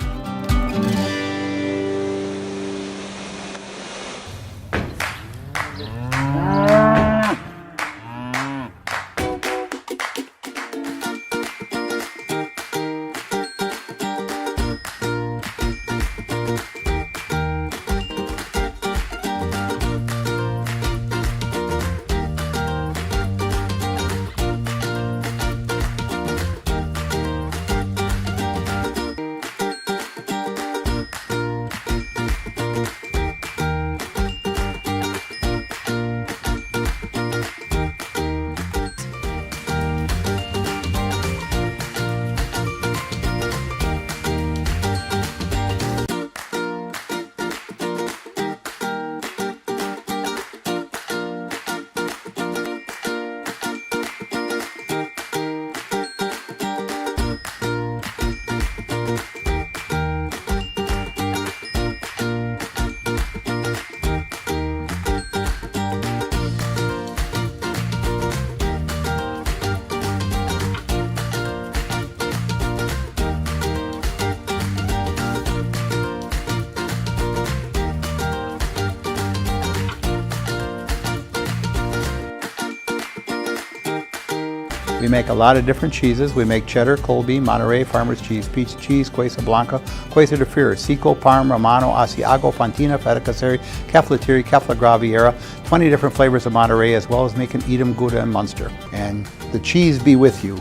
[SPEAKER 4] We make a lot of different cheeses. We make cheddar, Colby, Monterey, Farmer's Cheese, Peach Cheese, Quesa Blanca, Quesa de Freer, Seco, Parm, Romano, Asiago, Fontina, Feta Caseri, Caflatiri, Cafla Graviera, 20 different flavors of Monterey, as well as making Edam, Gouda, and Munster. And the cheese be with you.